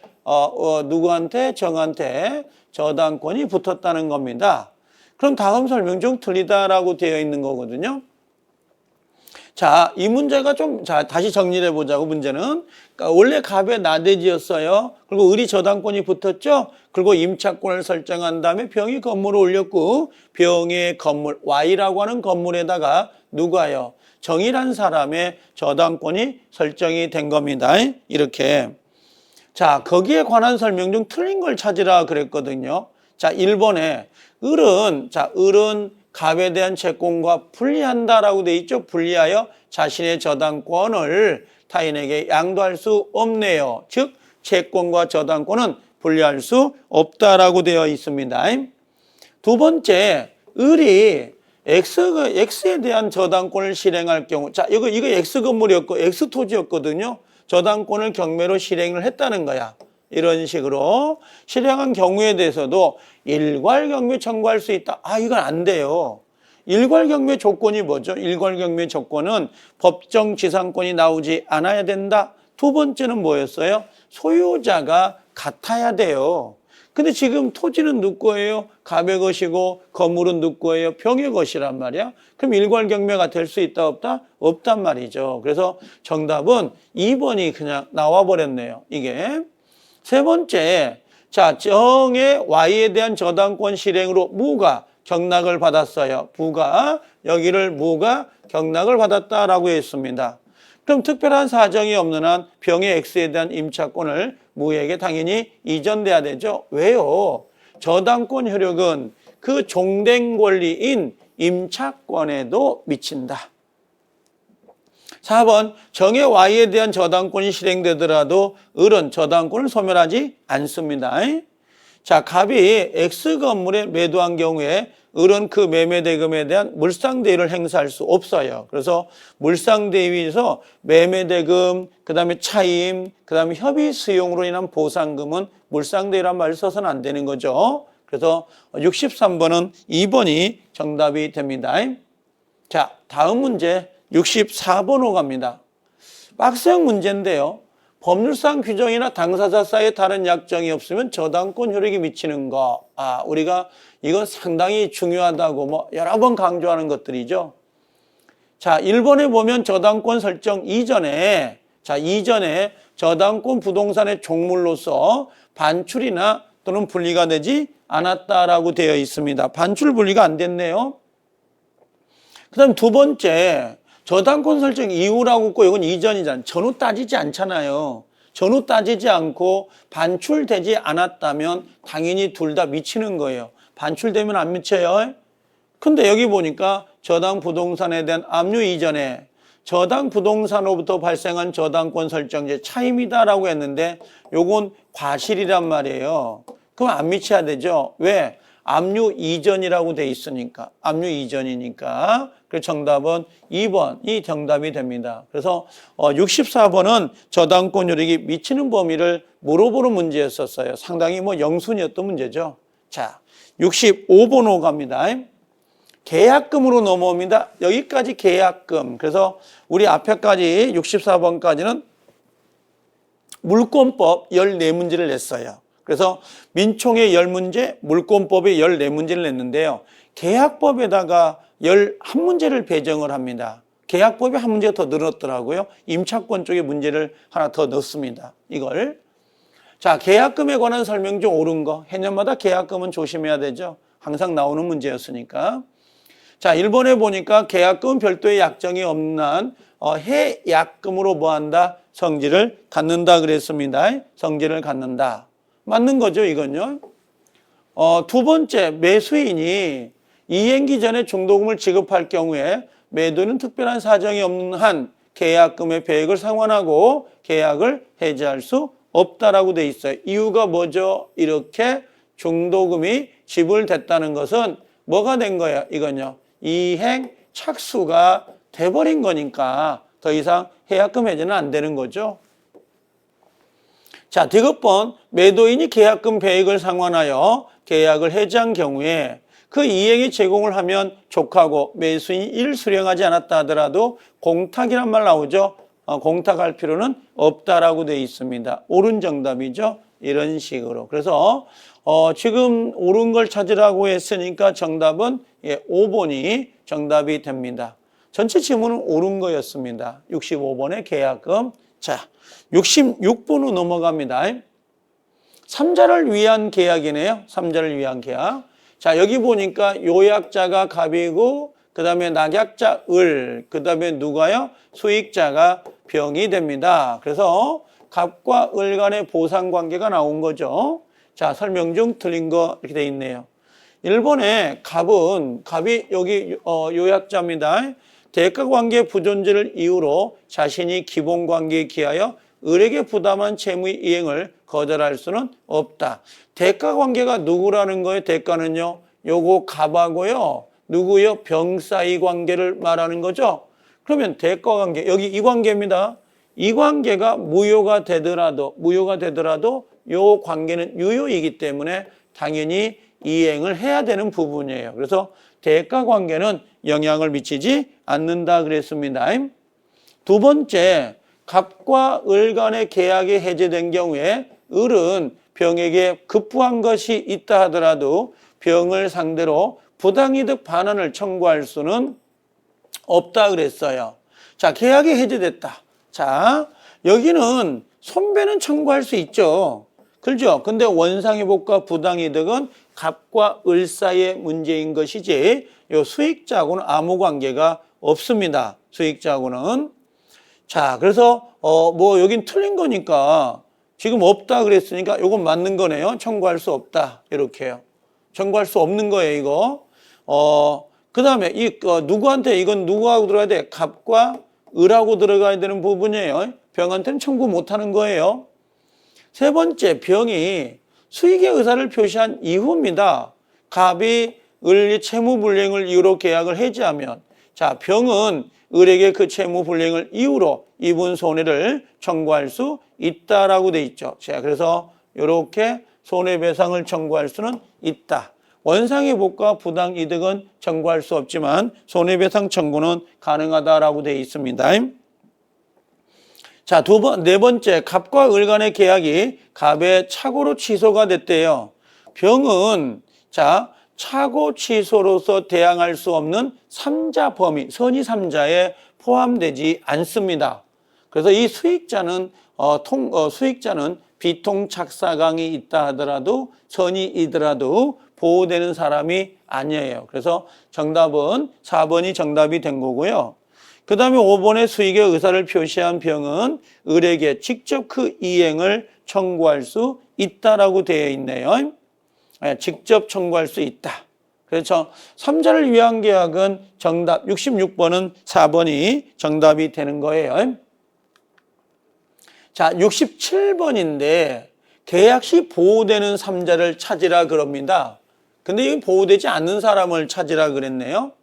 누구한테? 정한테 저당권이 붙었다는 겁니다. 그럼 다음 설명 중 틀리다라고 되어 있는 거거든요. 자, 이 문제가 좀, 자, 다시 정리를 해보자고, 문제는. 그러니까 원래 갑의 나대지였어요. 그리고 을이 저당권이 붙었죠? 그리고 임차권을 설정한 다음에 병이 건물을 올렸고, 병의 건물, Y라고 하는 건물에다가 누가요? 정이란 사람의 저당권이 설정이 된 겁니다. 이렇게. 자, 거기에 관한 설명 중 틀린 걸 찾으라 그랬거든요. 자, 1번에 을은 갑에 대한 채권과 분리한다라고 돼 있죠. 분리하여 자신의 저당권을 타인에게 양도할 수 없네요. 즉, 채권과 저당권은 분리할 수 없다라고 되어 있습니다. 두 번째, 을이 X에 대한 저당권을 실행할 경우, 자, 이거 X 건물이었고, X 토지였거든요. 저당권을 경매로 실행을 했다는 거야. 이런 식으로 실행한 경우에 대해서도 일괄경매 청구할 수 있다. 아, 이건 안 돼요. 일괄경매 조건이 뭐죠? 일괄경매 조건은 법정지상권이 나오지 않아야 된다. 두 번째는 뭐였어요? 소유자가 같아야 돼요. 근데 지금 토지는 누구 거예요? 갑의 것이고 건물은 누구 거예요? 병의 것이란 말이야. 그럼 일괄경매가 될 수 있다 없다? 없단 말이죠. 그래서 정답은 2번이 그냥 나와버렸네요. 이게. 세 번째, 자, 정의 Y에 대한 저당권 실행으로 무가 경락을 받았어요. 부가 여기를 무가 경락을 받았다라고 했습니다. 그럼 특별한 사정이 없는 한 병의 X에 대한 임차권을 무에게 당연히 이전돼야 되죠. 왜요? 저당권 효력은 그 종된 권리인 임차권에도 미친다. 4번, 정의 Y에 대한 저당권이 실행되더라도 을은 저당권을 소멸하지 않습니다. 자, 갑이 X 건물에 매도한 경우에 을은 그 매매 대금에 대한 물상대위를 행사할 수 없어요. 그래서 물상대위에서 매매 대금, 그다음에 차임, 그다음에 협의 수용으로 인한 보상금은 물상대위란 말을 써서는 안 되는 거죠. 그래서 63번은 2번이 정답이 됩니다. 자, 다음 문제 64번으로 갑니다. 빡세형 문제인데요. 법률상 규정이나 당사자 사이에 다른 약정이 없으면 저당권 효력이 미치는 거. 아, 우리가 이건 상당히 중요하다고 여러 번 강조하는 것들이죠. 자, 1번에 보면 저당권 설정 이전에 저당권 부동산의 종물로서 반출이나 또는 분리가 되지 않았다라고 되어 있습니다. 반출 분리가 안 됐네요. 그 다음 두 번째, 저당권 설정 이후라고 했고 이건 이전이잖아요. 전후 따지지 않잖아요. 전후 따지지 않고 반출되지 않았다면 당연히 둘 다 미치는 거예요. 반출되면 안 미쳐요. 근데 여기 보니까 저당 부동산에 대한 압류 이전에 저당 부동산으로부터 발생한 저당권 설정제 차임이다라고 했는데 요건 과실이란 말이에요. 그럼 안 미쳐야 되죠. 왜? 압류 이전이라고 돼 있으니까. 압류 이전이니까. 그래서 정답은 2번이 정답이 됩니다. 그래서 64번은 저당권 효력이 미치는 범위를 물어보는 문제였었어요. 상당히 영순이었던 문제죠. 자, 65번으로 갑니다. 계약금으로 넘어옵니다. 여기까지 계약금. 그래서 우리 앞에까지 64번까지는 물권법 14문제를 냈어요. 그래서 민총의 10문제, 물권법의 14문제를 냈는데요. 계약법에다가 11문제를 배정을 합니다. 계약법에 한 문제가 더 늘었더라고요. 임차권 쪽에 문제를 하나 더 넣습니다. 이걸. 자, 계약금에 관한 설명 중 옳은 거. 해년마다 계약금은 조심해야 되죠. 항상 나오는 문제였으니까. 자, 1번에 보니까 계약금은 별도의 약정이 없는 해약금으로 뭐한다? 성질을 갖는다 그랬습니다. 성질을 갖는다. 맞는 거죠, 이건요. 두 번째, 매수인이 이행기 전에 중도금을 지급할 경우에 매도인은 특별한 사정이 없는 한 계약금의 배액을 상환하고 계약을 해지할 수 없다라고 돼 있어요. 이유가 뭐죠? 이렇게 중도금이 지불됐다는 것은 뭐가 된 거예요? 이건요. 이행 착수가 돼버린 거니까 더 이상 해약금 해지는 안 되는 거죠. 자, 디귿번 매도인이 계약금 배액을 상환하여 계약을 해지한 경우에 그 이행이 제공을 하면 족하고 매수인이 이를 수령하지 않았다 하더라도 공탁이란 말 나오죠. 공탁할 필요는 없다라고 되어 있습니다. 옳은 정답이죠. 이런 식으로. 그래서 지금 옳은 걸 찾으라고 했으니까 정답은 5번이 정답이 됩니다. 전체 지문은 옳은 거였습니다. 65번의 계약금. 자, 66번으로 넘어갑니다. 3자를 위한 계약이네요. 3자를 위한 계약. 자, 여기 보니까 요약자가 갑이고 그 다음에 낙약자 을, 그 다음에 누가요? 수익자가 병이 됩니다. 그래서 갑과 을 간의 보상관계가 나온 거죠. 자, 설명 중 틀린 거 이렇게 돼 있네요. 1번에 갑이 여기 요약자입니다. 대가관계 부존재를 이유로 자신이 기본관계에 기하여 을에게 부담한 채무의 이행을 거절할 수는 없다. 대가관계가 누구라는 거예요? 대가는요. 요거 갑하고요. 누구요? 병사의 관계를 말하는 거죠. 그러면 대가관계, 여기 이 관계입니다. 이 관계가 무효가 되더라도 요 관계는 유효이기 때문에 당연히 이행을 해야 되는 부분이에요. 그래서 대가관계는 영향을 미치지 않는다 그랬습니다. 두 번째, 갑과 을 간의 계약이 해제된 경우에 을은 병에게 급부한 것이 있다 하더라도 병을 상대로 부당이득 반환을 청구할 수는 없다 그랬어요. 자, 계약이 해제됐다. 자, 여기는 손배는 청구할 수 있죠. 그렇죠? 근데 원상회복과 부당이득은 갑과 을 사이의 문제인 것이지 요 수익자하고는 아무 관계가 없습니다. 수익자하고는. 자, 그래서 뭐 여긴 틀린 거니까 지금 없다 그랬으니까 요건 맞는 거네요. 청구할 수 없다. 이렇게요. 청구할 수 없는 거예요, 이거. 그 다음에 누구한테 이건 누구하고 들어가야 돼? 갑과 을하고 들어가야 되는 부분이에요. 병한테는 청구 못 하는 거예요. 세 번째, 병이 수익의 의사를 표시한 이후입니다. 갑이 을이 채무 불이행을 이유로 계약을 해지하면 자, 병은 을에게 그 채무 불이행을 이유로 입은 손해를 청구할 수 있다라고 돼 있죠. 자, 그래서 이렇게 손해배상을 청구할 수는 있다. 원상회복과 부당이득은 청구할 수 없지만 손해배상 청구는 가능하다라고 돼 있습니다. 자, 네 번째, 갑과 을 간의 계약이 갑의 착오로 취소가 됐대요. 병은 자, 착오 취소로서 대항할 수 없는 3자 범위, 선의 3자에 포함되지 않습니다. 그래서 이 수익자는 수익자는 비통착사강이 있다 하더라도 선의이더라도 보호되는 사람이 아니에요. 그래서 정답은 4번이 정답이 된 거고요. 그 다음에 5번의 수익의 의사를 표시한 병은 을에게 직접 그 이행을 청구할 수 있다라고 되어 있네요. 직접 청구할 수 있다. 그래서 3자를 위한 계약은 정답 66번은 4번이 정답이 되는 거예요. 자, 67번인데 계약 시 보호되는 3자를 찾으라 그럽니다. 근데 이 보호되지 않는 사람을 찾으라 그랬네요.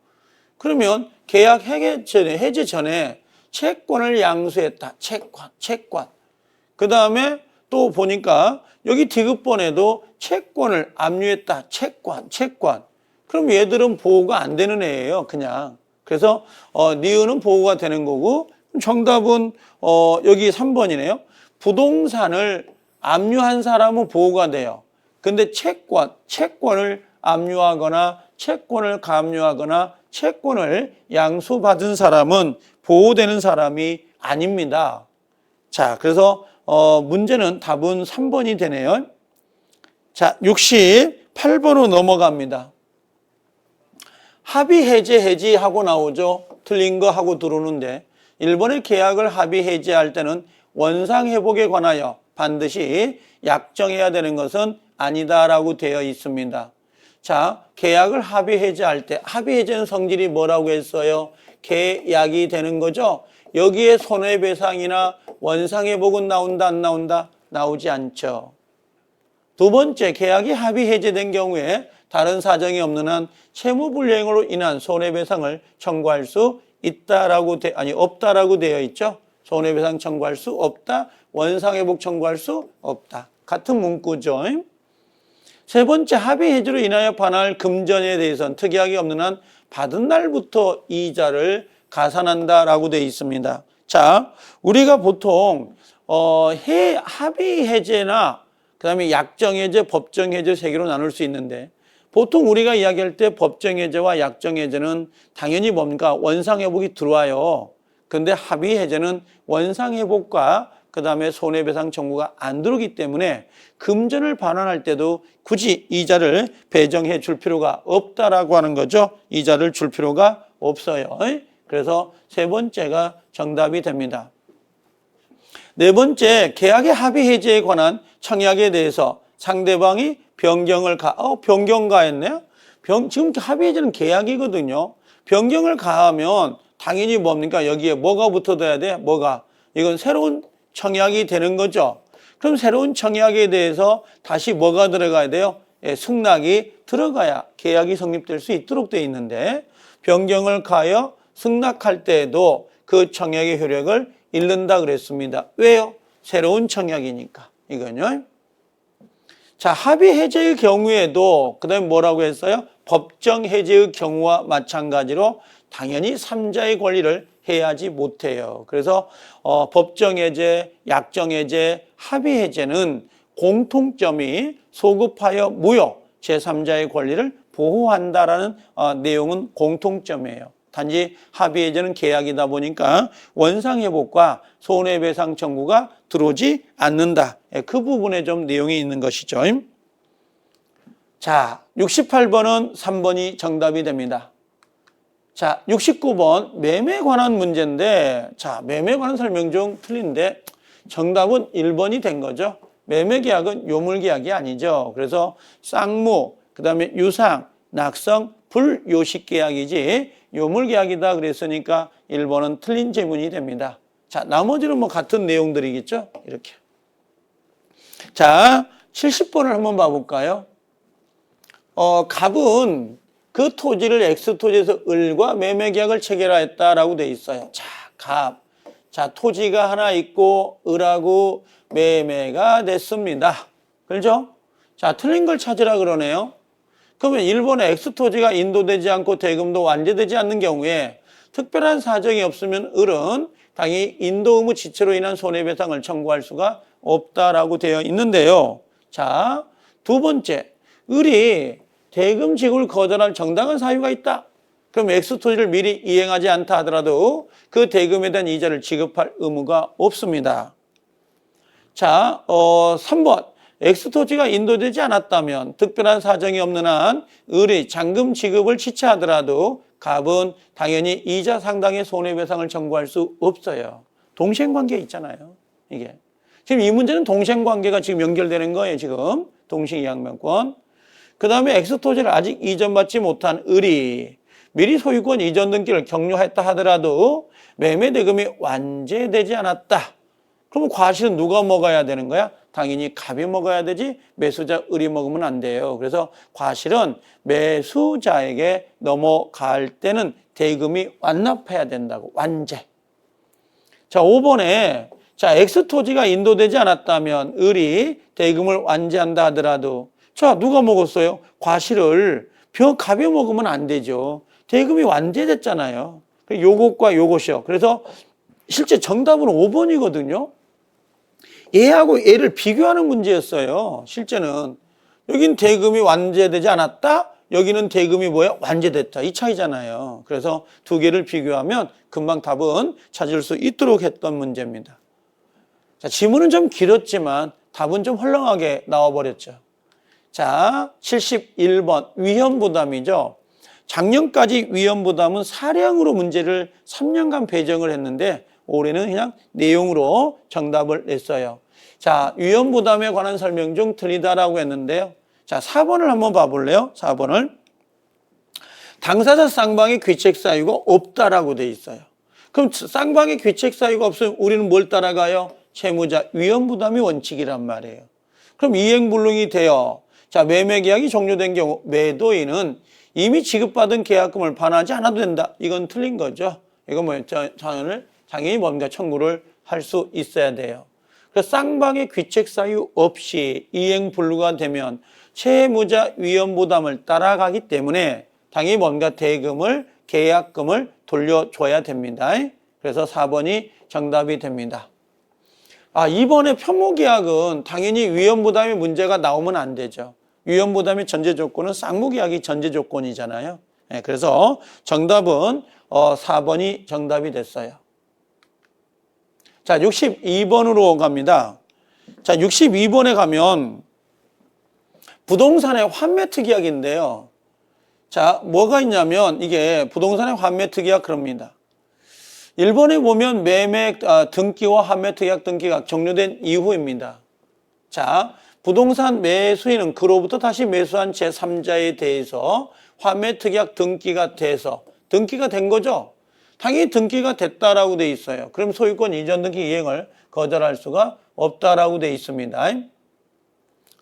그러면 계약 해제 전에 채권을 양수했다. 채권. 그 다음에 또 보니까 여기 디귿번에도 채권을 압류했다. 채권. 그럼 얘들은 보호가 안 되는 애예요. 그냥. 그래서 니은은 보호가 되는 거고 정답은 여기 3번이네요. 부동산을 압류한 사람은 보호가 돼요. 근데 채권을 압류하거나 채권을 감류하거나 채권을 양수받은 사람은 보호되는 사람이 아닙니다. 자, 그래서 문제는 답은 3번이 되네요. 자, 68번으로 넘어갑니다. 합의 해제 해지하고 나오죠. 틀린 거 하고 들어오는데 1번의 계약을 합의 해지할 때는 원상 회복에 관하여 반드시 약정해야 되는 것은 아니다라고 되어 있습니다. 자, 계약을 합의 해지할 때 합의 해제는 성질이 뭐라고 했어요? 계약이 되는 거죠. 여기에 손해배상이나 원상 회복은 나온다 안 나온다? 나오지 않죠. 두 번째, 계약이 합의 해제된 경우에 다른 사정이 없는 한 채무불이행으로 인한 손해배상을 청구할 수 있다라고 없다라고 되어 있죠. 손해배상 청구할 수 없다. 원상회복 청구할 수 없다. 같은 문구죠. 세 번째, 합의 해지로 인하여 반환할 금전에 대해서는 특이하게 없는 한 받은 날부터 이자를 가산한다라고 되어 있습니다. 자, 우리가 보통 합의 해제나 그다음에 약정 해제, 법정 해제 세 개로 나눌 수 있는데 보통 우리가 이야기할 때 법정 해제와 약정 해제는 당연히 뭡니까? 원상 회복이 들어와요. 근데 합의 해제는 원상 회복과 그다음에 손해배상 청구가 안 들어오기 때문에 금전을 반환할 때도 굳이 이자를 배정해 줄 필요가 없다라고 하는 거죠. 이자를 줄 필요가 없어요. 그래서 세 번째가 정답이 됩니다. 네 번째, 계약의 합의 해제에 관한 청약에 대해서 상대방이 변경을 변경 가했네요. 지금 합의 해제는 계약이거든요. 변경을 가하면 당연히 뭡니까? 여기에 뭐가 붙어둬야 돼? 뭐가? 이건 새로운 청약이 되는 거죠. 그럼 새로운 청약에 대해서 다시 뭐가 들어가야 돼요? 승낙이 들어가야 계약이 성립될 수 있도록 되어 있는데 변경을 가하여 승낙할 때에도 그 청약의 효력을 잃는다 그랬습니다. 왜요? 새로운 청약이니까. 이건요. 자, 합의 해제의 경우에도 그다음에 뭐라고 했어요? 법정 해제의 경우와 마찬가지로 당연히 3자의 권리를 해야지 못해요. 그래서 법정 해제, 약정 해제, 합의 해제는 공통점이 소급하여 무효 제3자의 권리를 보호한다라는 내용은 공통점이에요. 단지 합의 해제는 계약이다 보니까 원상회복과 손해배상 청구가 들어오지 않는다. 그 부분에 좀 내용이 있는 것이죠. 자, 68번은 3번이 정답이 됩니다. 자, 69번 매매에 관한 문제인데 자, 매매에 관한 설명 중 틀린데 정답은 1번이 된 거죠. 매매계약은 요물계약이 아니죠. 그래서 쌍무, 그 다음에 유상, 낙성, 불요식계약이지 요물계약이다 그랬으니까 1번은 틀린 제문이 됩니다. 자, 나머지는 뭐 같은 내용들이겠죠. 이렇게. 자, 70번을 한번 봐볼까요? 갑은 그 토지를 X토지에서 을과 매매계약을 체결하였다라고 돼 있어요. 자, 갑. 자, 토지가 하나 있고 을하고 매매가 됐습니다. 그렇죠? 자, 틀린 걸 찾으라 그러네요. 그러면 일본의 X토지가 인도되지 않고 대금도 완제되지 않는 경우에 특별한 사정이 없으면 을은 당연히 인도 의무 지체로 인한 손해배상을 청구할 수가 없다라고 되어 있는데요. 자, 두 번째, 을이 대금 지급을 거절할 정당한 사유가 있다. 그럼 X토지를 미리 이행하지 않다 하더라도 그 대금에 대한 이자를 지급할 의무가 없습니다. 자, 3번. X토지가 인도되지 않았다면 특별한 사정이 없는 한 을이 잔금 지급을 지체하더라도 갑은 당연히 이자 상당의 손해배상을 청구할 수 없어요. 동생관계 있잖아요. 이게. 지금 이 문제는 동생관계가 지금 연결되는 거예요. 지금. 동식이양면권. 그 다음에 X토지를 아직 이전받지 못한 을이 미리 소유권 이전 등기를 격려했다 하더라도 매매 대금이 완제되지 않았다. 그럼 과실은 누가 먹어야 되는 거야? 당연히 갑이 먹어야 되지 매수자 을이 먹으면 안 돼요. 그래서 과실은 매수자에게 넘어갈 때는 대금이 완납해야 된다고. 완제. 자, 5번에 자, X토지가 인도되지 않았다면 을이 대금을 완제한다 하더라도 자, 누가 먹었어요? 과실을 갑이 먹으면 안 되죠. 대금이 완제됐잖아요. 요것과 요것이요. 그래서 실제 정답은 5번이거든요. 얘하고 얘를 비교하는 문제였어요. 실제는. 여긴 대금이 완제되지 않았다. 여기는 대금이 뭐야? 완제됐다. 이 차이잖아요. 그래서 두 개를 비교하면 금방 답은 찾을 수 있도록 했던 문제입니다. 자, 지문은 좀 길었지만 답은 좀 헐렁하게 나와버렸죠. 자, 71번 위험 부담이죠. 작년까지 위험부담은 사량으로 문제를 3년간 배정을 했는데 올해는 그냥 내용으로 정답을 냈어요. 자, 위험부담에 관한 설명 중 틀리다라고 했는데요. 자, 4번을 한번 봐볼래요? 4번을. 당사자 쌍방의 귀책 사유가 없다라고 돼 있어요. 그럼 쌍방의 귀책 사유가 없으면 우리는 뭘 따라가요? 채무자 위험부담이 원칙이란 말이에요. 그럼 이행불능이 돼요. 자, 매매계약이 종료된 경우 매도인은 이미 지급받은 계약금을 반환하지 않아도 된다. 이건 틀린 거죠. 이건 뭐예요? 당연히 뭔가 청구를 할 수 있어야 돼요. 그래서 쌍방의 귀책 사유 없이 이행불능가 되면 채무자 위험부담을 따라가기 때문에 당연히 뭔가 대금을 계약금을 돌려줘야 됩니다. 그래서 4번이 정답이 됩니다. 이번에 편모계약은 당연히 위험부담의 문제가 나오면 안 되죠. 위험부담의 전제조건은 쌍무계약이 전제조건이잖아요. 그래서 정답은 4번이 정답이 됐어요. 자, 62번으로 갑니다. 자, 62번에 가면 부동산의 환매특약인데요. 자, 뭐가 있냐면 이게 부동산의 환매특약 그럽니다. 일본에 보면 매매 등기와 환매특약 등기가 종료된 이후입니다. 자, 부동산 매수인은 그로부터 다시 매수한 제3자에 대해서 환매특약 등기가 돼서 등기가 된 거죠. 당연히 등기가 됐다라고 돼 있어요. 그럼 소유권 이전 등기 이행을 거절할 수가 없다라고 돼 있습니다.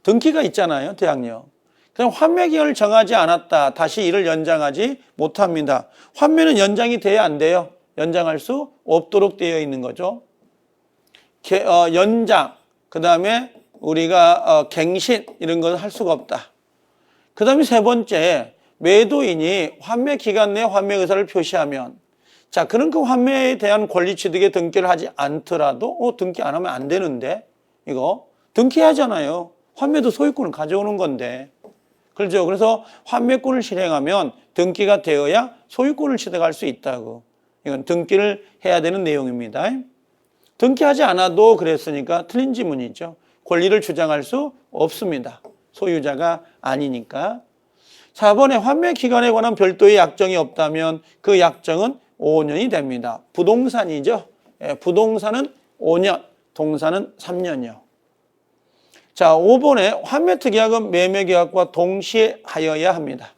등기가 있잖아요, 대학령. 그럼 환매 기간을 정하지 않았다. 다시 이를 연장하지 못합니다. 환매는 연장이 돼야 안 돼요? 연장할 수 없도록 되어 있는 거죠. 연장, 그 다음에 우리가 갱신 이런 걸 할 수가 없다. 그 다음에 세 번째, 매도인이 환매 기간 내에 환매 의사를 표시하면 자, 그런 그 환매에 대한 권리 취득에 등기를 하지 않더라도 등기 안 하면 안 되는데 이거 등기하잖아요. 환매도 소유권을 가져오는 건데. 그렇죠. 그래서 환매권을 실행하면 등기가 되어야 소유권을 취득할 수 있다고. 이건 등기를 해야 되는 내용입니다. 등기하지 않아도 그랬으니까 틀린 지문이죠. 권리를 주장할 수 없습니다. 소유자가 아니니까. 4번에 환매 기간에 관한 별도의 약정이 없다면 그 약정은 5년이 됩니다. 부동산이죠. 부동산은 5년, 동산은 3년이요. 자, 5번에 환매특약은 매매계약과 동시에 하여야 합니다.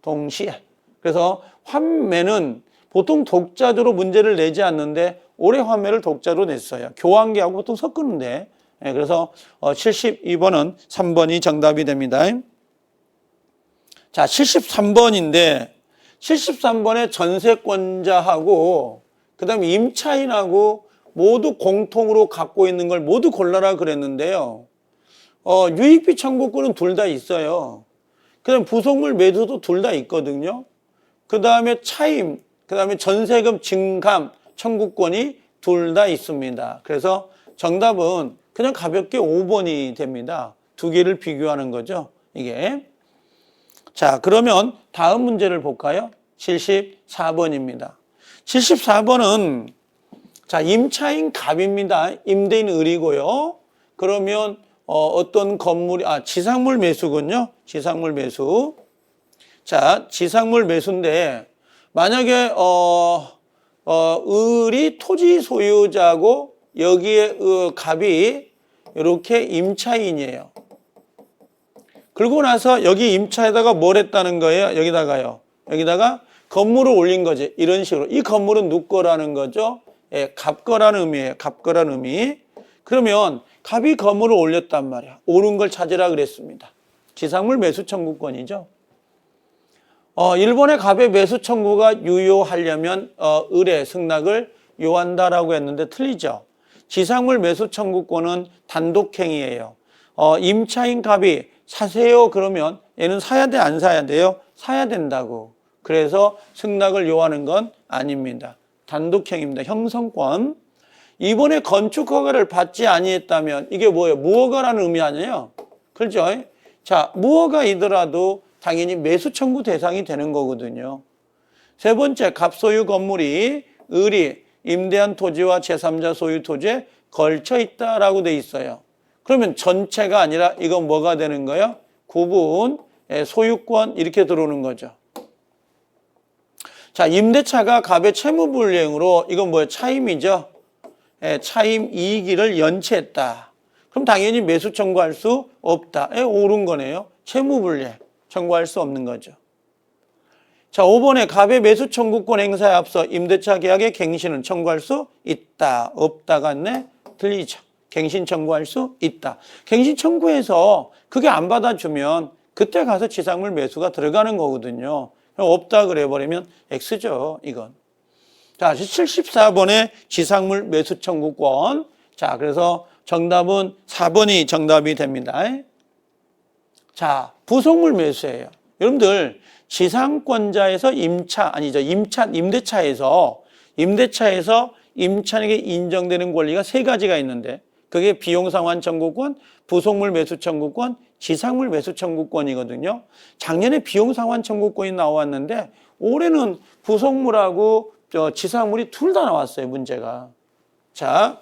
동시에. 그래서 환매는 보통 독자적으로 문제를 내지 않는데 올해 환매를 독자로 냈어요. 교환계약하고 보통 섞는데 그래서 72번은 3번이 정답이 됩니다. 자, 73번인데 73번에 전세권자하고 그 다음에 임차인하고 모두 공통으로 갖고 있는 걸 모두 골라라 그랬는데요. 유익비 청구권은 둘 다 있어요. 그 다음에 부속물 매수도 둘 다 있거든요. 그 다음에 차임, 그 다음에 전세금 증감 청구권이 둘 다 있습니다. 그래서 정답은 그냥 가볍게 5번이 됩니다. 두 개를 비교하는 거죠. 이게. 자, 그러면 다음 문제를 볼까요? 74번입니다. 74번은 자, 임차인 갑입니다. 임대인 을이고요. 그러면 어떤 건물이 지상물 매수군요. 지상물 매수. 자, 지상물 매수인데 만약에 을이 토지 소유자고 여기에 갑이 이렇게 임차인이에요. 그러고 나서 여기 임차에다가 뭘 했다는 거예요? 여기다가 건물을 올린 거지. 이런 식으로. 이 건물은 누구 거라는 거죠? 예, 갑 거라는 의미예요. 갑 거라는 의미. 그러면 갑이 건물을 올렸단 말이야. 오른 걸 찾으라 그랬습니다. 지상물 매수 청구권이죠. 일본의 갑의 매수 청구가 유효하려면 을의 승낙을 요한다라고 했는데 틀리죠. 지상물 매수 청구권은 단독행위예요. 임차인 갑이 사세요 그러면 얘는 사야 돼, 안 사야 돼요? 사야 된다고. 그래서 승낙을 요하는 건 아닙니다. 단독행위입니다. 형성권. 이번에 건축 허가를 받지 아니했다면 이게 뭐예요? 무허가라는 의미 아니에요? 그렇죠? 자, 무허가이더라도 당연히 매수 청구 대상이 되는 거거든요. 세 번째, 갑소유 건물이 을이 임대한 토지와 제3자 소유 토지에 걸쳐 있다라고 돼 있어요. 그러면 전체가 아니라 이건 뭐가 되는 거예요? 구분, 소유권 이렇게 들어오는 거죠. 자, 임대차가 갑의 채무불이행으로 이건 뭐예요? 차임이죠. 예, 차임 이익을 연체했다. 그럼 당연히 매수 청구할 수 없다. 예, 옳은 거네요. 채무불이행 청구할 수 없는 거죠. 자, 5번에 갑의 매수 청구권 행사에 앞서 임대차 계약의 갱신은 청구할 수 있다. 없다 같네? 틀리죠. 갱신 청구할 수 있다. 갱신 청구해서 그게 안 받아주면 그때 가서 지상물 매수가 들어가는 거거든요. 없다 그래버리면 X죠, 이건. 자, 74번에 지상물 매수 청구권. 자, 그래서 정답은 4번이 정답이 됩니다. 자, 부속물 매수예요. 여러분들, 지상권자에서 임대차에서 임차인에게 인정되는 권리가 세 가지가 있는데, 그게 비용상환 청구권, 부속물 매수 청구권, 지상물 매수 청구권이거든요. 작년에 비용상환 청구권이 나왔는데, 올해는 부속물하고 지상물이 둘 다 나왔어요, 문제가. 자,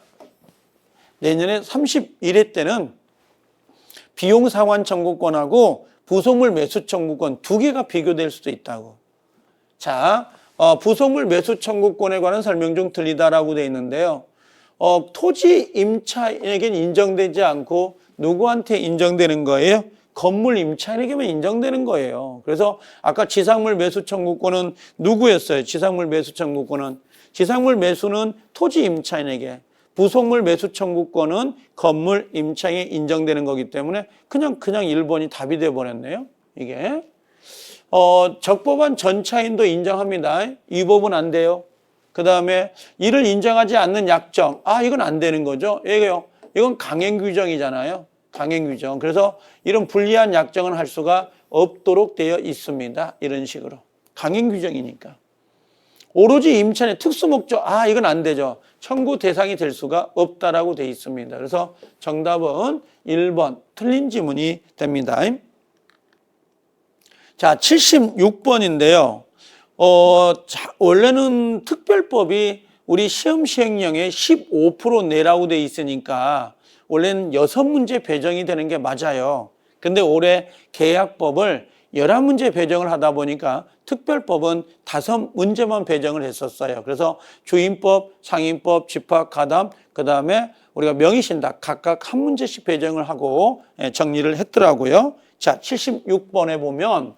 내년에 31회 때는 비용상환 청구권하고 부속물 매수 청구권 두 개가 비교될 수도 있다고. 자, 부속물 매수 청구권에 관한 설명 중 틀리다라고 되어 있는데요. 토지 임차인에게는 인정되지 않고 누구한테 인정되는 거예요? 건물 임차인에게만 인정되는 거예요. 그래서 아까 지상물 매수 청구권은 누구였어요? 지상물 매수 청구권은 지상물 매수는 토지 임차인에게, 부속물 매수 청구권은 건물 임차인에 인정되는 거기 때문에 그냥 1번이 답이 돼 버렸네요. 이게 적법한 전차인도 인정합니다. 위법은 안 돼요. 그 다음에 이를 인정하지 않는 약정, 이건 안 되는 거죠. 이건 강행 규정이잖아요. 강행 규정. 그래서 이런 불리한 약정은 할 수가 없도록 되어 있습니다. 이런 식으로. 강행 규정이니까. 오로지 임차인의 특수 목적, 이건 안 되죠. 청구 대상이 될 수가 없다라고 되어 있습니다. 그래서 정답은 1번 틀린 지문이 됩니다. 자, 76번인데요. 원래는 특별법이 우리 시험 시행령에 15% 내라고 돼 있으니까 원래는 6문제 배정이 되는 게 맞아요. 근데 올해 계약법을 11문제 배정을 하다 보니까 특별법은 5문제만 배정을 했었어요. 그래서 주임법, 상임법, 집합, 가담, 그 다음에 우리가 명의신탁 각각 한 문제씩 배정을 하고 정리를 했더라고요. 자, 76번에 보면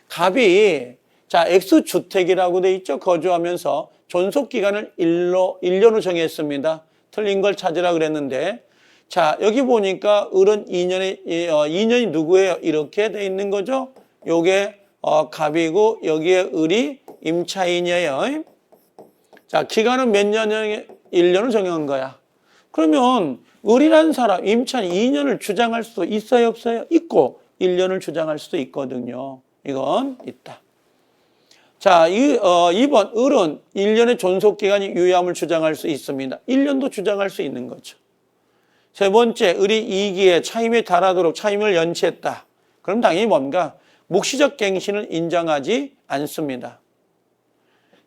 갑이 X주택이라고 돼 있죠. 거주하면서 존속기간을 1년으로 정했습니다. 틀린 걸 찾으라 그랬는데, 자, 여기 보니까 을은 2년이 누구예요? 이렇게 돼 있는 거죠. 요게 갑이고 여기에 을이 임차인이에요. 자, 기간은 몇 년이에요? 1년을 정한 거야. 그러면 을이라는 사람, 임차인 2년을 주장할 수도 있어요, 없어요? 있고 1년을 주장할 수도 있거든요. 이건 있다. 자, 2번 을은 1년의 존속기간이 유효함을 주장할 수 있습니다. 1년도 주장할 수 있는 거죠. 세 번째, 을이 2기에 차임에 달하도록 차임을 연체했다. 그럼 당연히 뭔가 묵시적 갱신을 인정하지 않습니다.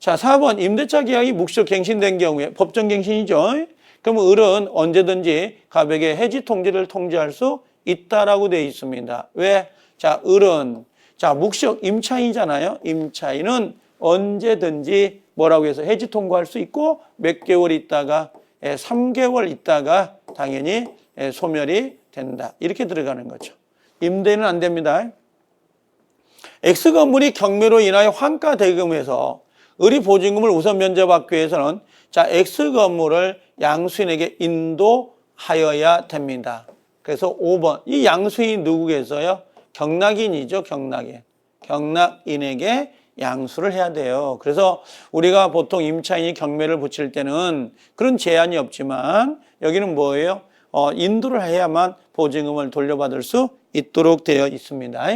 자, 4번 임대차 계약이 묵시적 갱신된 경우에 법정 갱신이죠. 그럼 을은 언제든지 갑에게 해지 통지를 통지할 수 있다라고 되어 있습니다. 왜? 자, 을은 묵시적 임차인이잖아요. 임차인은 언제든지 뭐라고 해서 해지 통고할 수 있고 몇 개월 있다가 3개월 있다가 당연히 소멸이 된다. 이렇게 들어가는 거죠. 임대는 안 됩니다. X건물이 경매로 인하여 환가 대금에서 을이 보증금을 우선 면제받기 위해서는 X건물을 양수인에게 인도하여야 됩니다. 그래서 5번 이 양수인이 누구겠어요? 경락인이죠. 경락인. 경락인에게 양수를 해야 돼요. 그래서 우리가 보통 임차인이 경매를 붙일 때는 그런 제한이 없지만 여기는 뭐예요? 인도를 해야만 보증금을 돌려받을 수 있도록 되어 있습니다.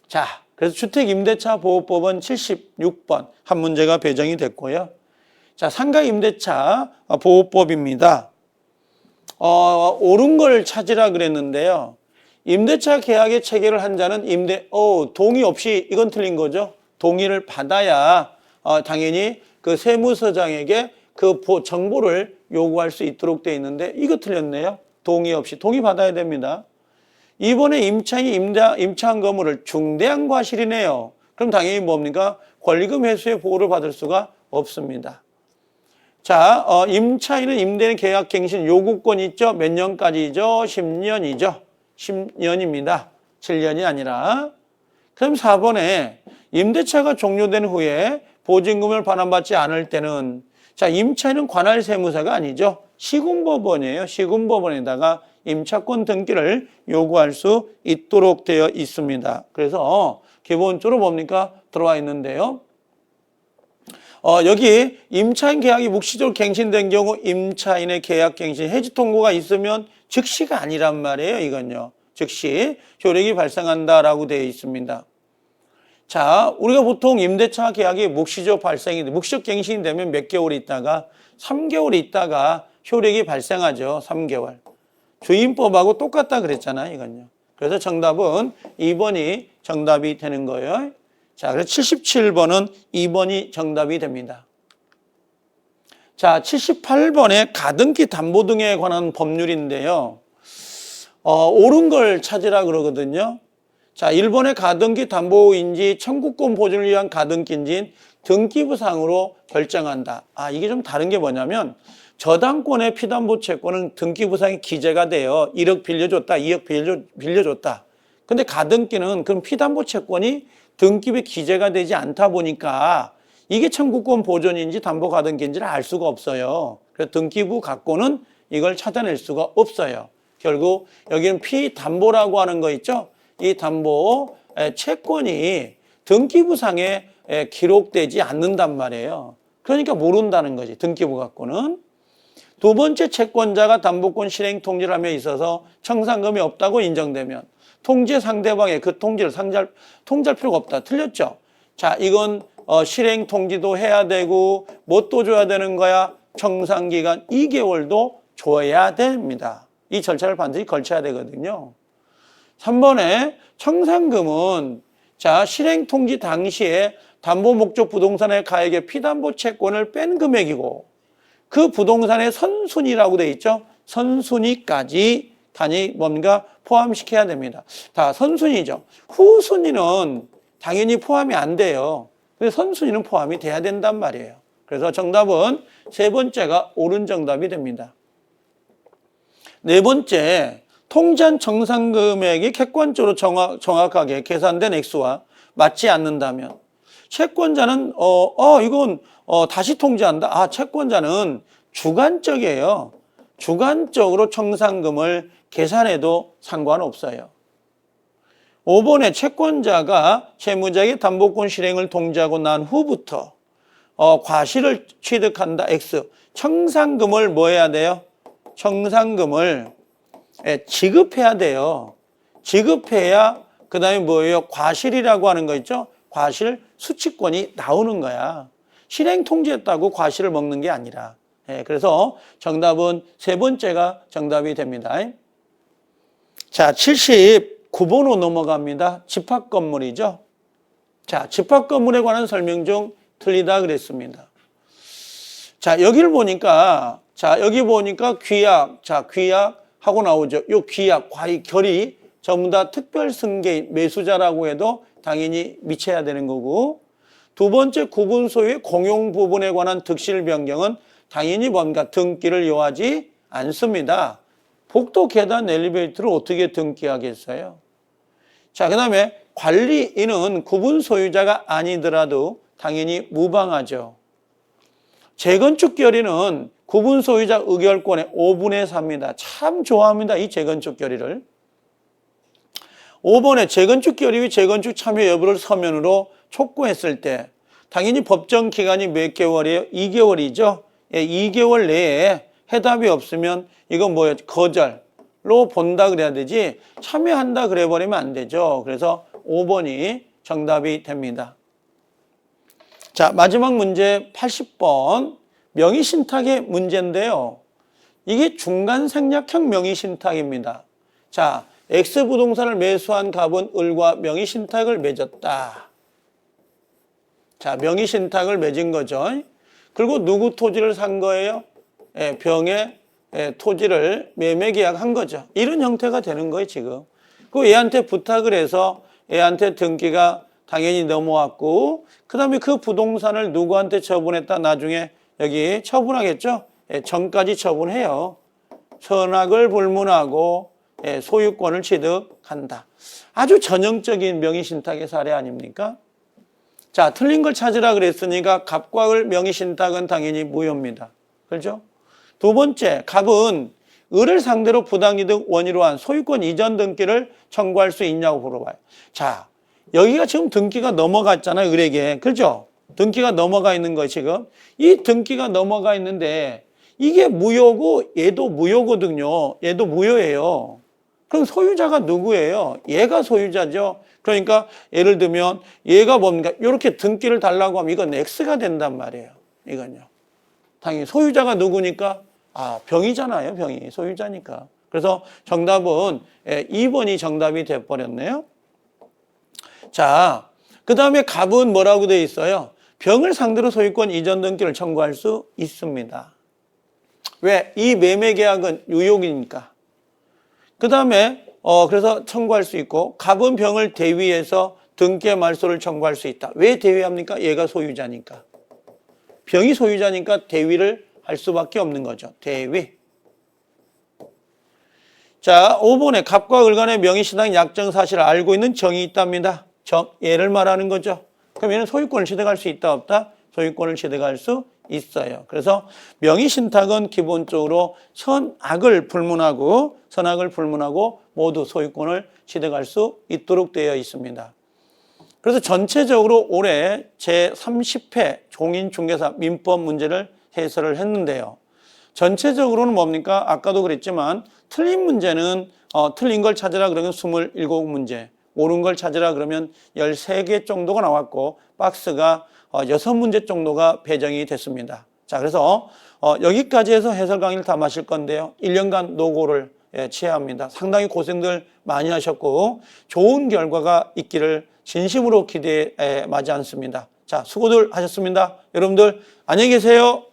자, 그래서 주택임대차보호법은 76번 한 문제가 배정이 됐고요. 자, 상가임대차 보호법입니다. 옳은 걸 찾으라 그랬는데요. 임대차 계약의 체결을 한 자는 동의 없이 이건 틀린 거죠. 동의를 받아야 당연히 그 세무서장에게 그 정보를 요구할 수 있도록 되어 있는데 이거 틀렸네요. 동의 없이. 동의 받아야 됩니다. 이번에 임차인이 임차한 건물을 중대한 과실이네요. 그럼 당연히 뭡니까? 권리금 회수의 보호를 받을 수가 없습니다. 자, 임차인은 임대인 계약갱신 요구권이 있죠? 몇 년까지죠? 10년이죠. 10년입니다. 7년이 아니라. 그럼 4번에 임대차가 종료된 후에 보증금을 반환받지 않을 때는 자, 임차인은 관할 세무사가 아니죠. 시군법원이에요. 시군법원에다가 임차권 등기를 요구할 수 있도록 되어 있습니다. 그래서 기본적으로 뭡니까? 들어와 있는데요. 여기 임차인 계약이 묵시적으로 갱신된 경우 임차인의 계약 갱신 해지 통고가 있으면 즉시가 아니란 말이에요. 이건요. 즉시 효력이 발생한다라고 되어 있습니다. 자, 우리가 보통 임대차 계약이 묵시적 갱신이 되면 몇 개월 있다가 3개월 있다가 효력이 발생하죠. 3개월. 주임법하고 똑같다 그랬잖아요. 이건요. 그래서 정답은 2번이 정답이 되는 거예요. 자, 그래서 77번은 2번이 정답이 됩니다. 자, 78번에 가등기 담보 등에 관한 법률인데요. 옳은 걸 찾으라 그러거든요. 자, 1번의 가등기 담보인지 청구권 보존을 위한 가등기인지 등기부상으로 결정한다. 이게 좀 다른 게 뭐냐면 저당권의 피담보 채권은 등기부상에 기재가 돼요. 1억 빌려줬다, 2억 빌려줬다. 근데 가등기는 그럼 피담보 채권이 등기부에 기재가 되지 않다 보니까 이게 청구권 보존인지 담보 가등기인지를 알 수가 없어요. 그래서 등기부 갖고는 이걸 찾아낼 수가 없어요. 결국 여기는 피담보라고 하는 거 있죠? 이 담보 채권이 등기부상에 기록되지 않는단 말이에요. 그러니까 모른다는 거지, 등기부 갖고는. 두 번째, 채권자가 담보권 실행 통지를 함에 있어서 청산금이 없다고 인정되면 통지 상대방의 그 통지를 통지할 필요가 없다. 틀렸죠? 자, 이건 실행 통지도 해야 되고 뭣도 줘야 되는 거야? 청산기간 2개월도 줘야 됩니다. 이 절차를 반드시 걸쳐야 되거든요. 3번에 청산금은 자, 실행 통지 당시에 담보 목적 부동산의 가액의 피담보 채권을 뺀 금액이고 그 부동산의 선순위라고 돼 있죠. 선순위까지 단위 뭔가 포함시켜야 됩니다. 다 선순위죠. 후순위는 당연히 포함이 안 돼요. 그래서 선순위는 포함이 돼야 된단 말이에요. 그래서 정답은 세 번째가 옳은 정답이 됩니다. 네 번째, 통지한 청산금액이 객관적으로 정확하게 계산된 액수와 맞지 않는다면 채권자는 이건 다시 통지한다. 채권자는 주관적이에요. 주관적으로 청산금을 계산해도 상관없어요. 5번에 채권자가 채무자에게 담보권 실행을 통지하고 난 후부터 과실을 취득한다. X. 청산금을 뭐 해야 돼요? 청산금을 지급해야 돼요. 지급해야 그 다음에 뭐예요? 과실이라고 하는 거 있죠? 과실 수취권이 나오는 거야. 실행 통지했다고 과실을 먹는 게 아니라. 그래서 정답은 세 번째가 정답이 됩니다. 자, 79번으로 넘어갑니다. 집합 건물이죠. 자, 집합 건물에 관한 설명 중 틀리다 그랬습니다. 자, 여기를 보니까 여기 보니까 귀약. 자, 귀약하고 나오죠. 요 귀약, 과이, 결이 전부 다 특별 승계인 매수자라고 해도 당연히 미쳐야 되는 거고, 두 번째 구분 소유의 공용 부분에 관한 득실 변경은 당연히 뭔가 등기를 요하지 않습니다. 복도, 계단, 엘리베이터를 어떻게 등기하겠어요? 자, 그 다음에 관리인은 구분 소유자가 아니더라도 당연히 무방하죠. 재건축 결의는 구분 소유자 의결권의 5분의 3입니다. 참 좋아합니다. 이 재건축 결의를. 5번에 재건축 결의 및 재건축 참여 여부를 서면으로 촉구했을 때 당연히 법정 기간이 몇 개월이에요? 2개월이죠. 2개월 내에 해답이 없으면 이건 뭐예요? 거절로 본다 그래야 되지 참여한다 그래 버리면 안 되죠. 그래서 5번이 정답이 됩니다. 자, 마지막 문제 80번 명의신탁의 문제인데요. 이게 중간생략형 명의신탁입니다. 자, X부동산을 매수한 갑은 을과 명의신탁을 맺었다. 자, 명의신탁을 맺은 거죠. 그리고 누구 토지를 산 거예요? 병의 토지를 매매계약한 거죠. 이런 형태가 되는 거예요, 지금. 그 애한테 부탁을 해서 애한테 등기가 당연히 넘어왔고 그 다음에 그 부동산을 누구한테 처분했다? 나중에 여기 처분하겠죠? 예, 전까지 처분해요. 선악을 불문하고 예, 소유권을 취득한다. 아주 전형적인 명의신탁의 사례 아닙니까? 자, 틀린 걸 찾으라 그랬으니까 갑과 을 명의신탁은 당연히 무효입니다. 그렇죠? 두 번째, 갑은 을을 상대로 부당이득 원인으로 한 소유권 이전 등기를 청구할 수 있냐고 물어봐요. 자, 여기가 지금 등기가 넘어갔잖아요, 을에게. 그렇죠? 등기가 넘어가 있는 거 지금. 이 등기가 넘어가 있는데 이게 무효고 얘도 무효거든요. 얘도 무효예요. 그럼 소유자가 누구예요? 얘가 소유자죠. 그러니까 예를 들면 얘가 뭡니까? 이렇게 등기를 달라고 하면 이건 X가 된단 말이에요. 이건요. 당연히 소유자가 누구니까? 아, 병이잖아요. 병이. 소유자니까. 그래서 정답은 2번이 정답이 돼버렸네요. 자, 그 다음에 갑은 뭐라고 되어 있어요? 병을 상대로 소유권 이전 등기를 청구할 수 있습니다. 왜? 이 매매 계약은 유효이니까. 그 다음에 그래서 청구할 수 있고 갑은 병을 대위해서 등기의 말소를 청구할 수 있다. 왜 대위합니까? 얘가 소유자니까. 병이 소유자니까 대위를 할 수밖에 없는 거죠. 대위. 자, 5번에 갑과 을 간의 명의신탁 약정 사실을 알고 있는 정이 있답니다. 얘를 말하는 거죠. 그럼 얘는 소유권을 취득할 수 있다 없다? 소유권을 취득할 수 있어요. 그래서 명의신탁은 기본적으로 선악을 불문하고 모두 소유권을 취득할 수 있도록 되어 있습니다. 그래서 전체적으로 올해 제30회 종인중개사 민법 문제를 해설을 했는데요. 전체적으로는 뭡니까? 아까도 그랬지만 틀린 문제는 틀린 걸 찾으라 그러면 27문제, 옳은 걸 찾으라 그러면 13개 정도가 나왔고 박스가 6문제 정도가 배정이 됐습니다. 자, 그래서 여기까지 해서 해설 강의를 다 마실 건데요. 1년간 노고를 취해야 합니다. 상당히 고생들 많이 하셨고 좋은 결과가 있기를 진심으로 기대에 마지 않습니다. 자, 수고들 하셨습니다. 여러분들 안녕히 계세요.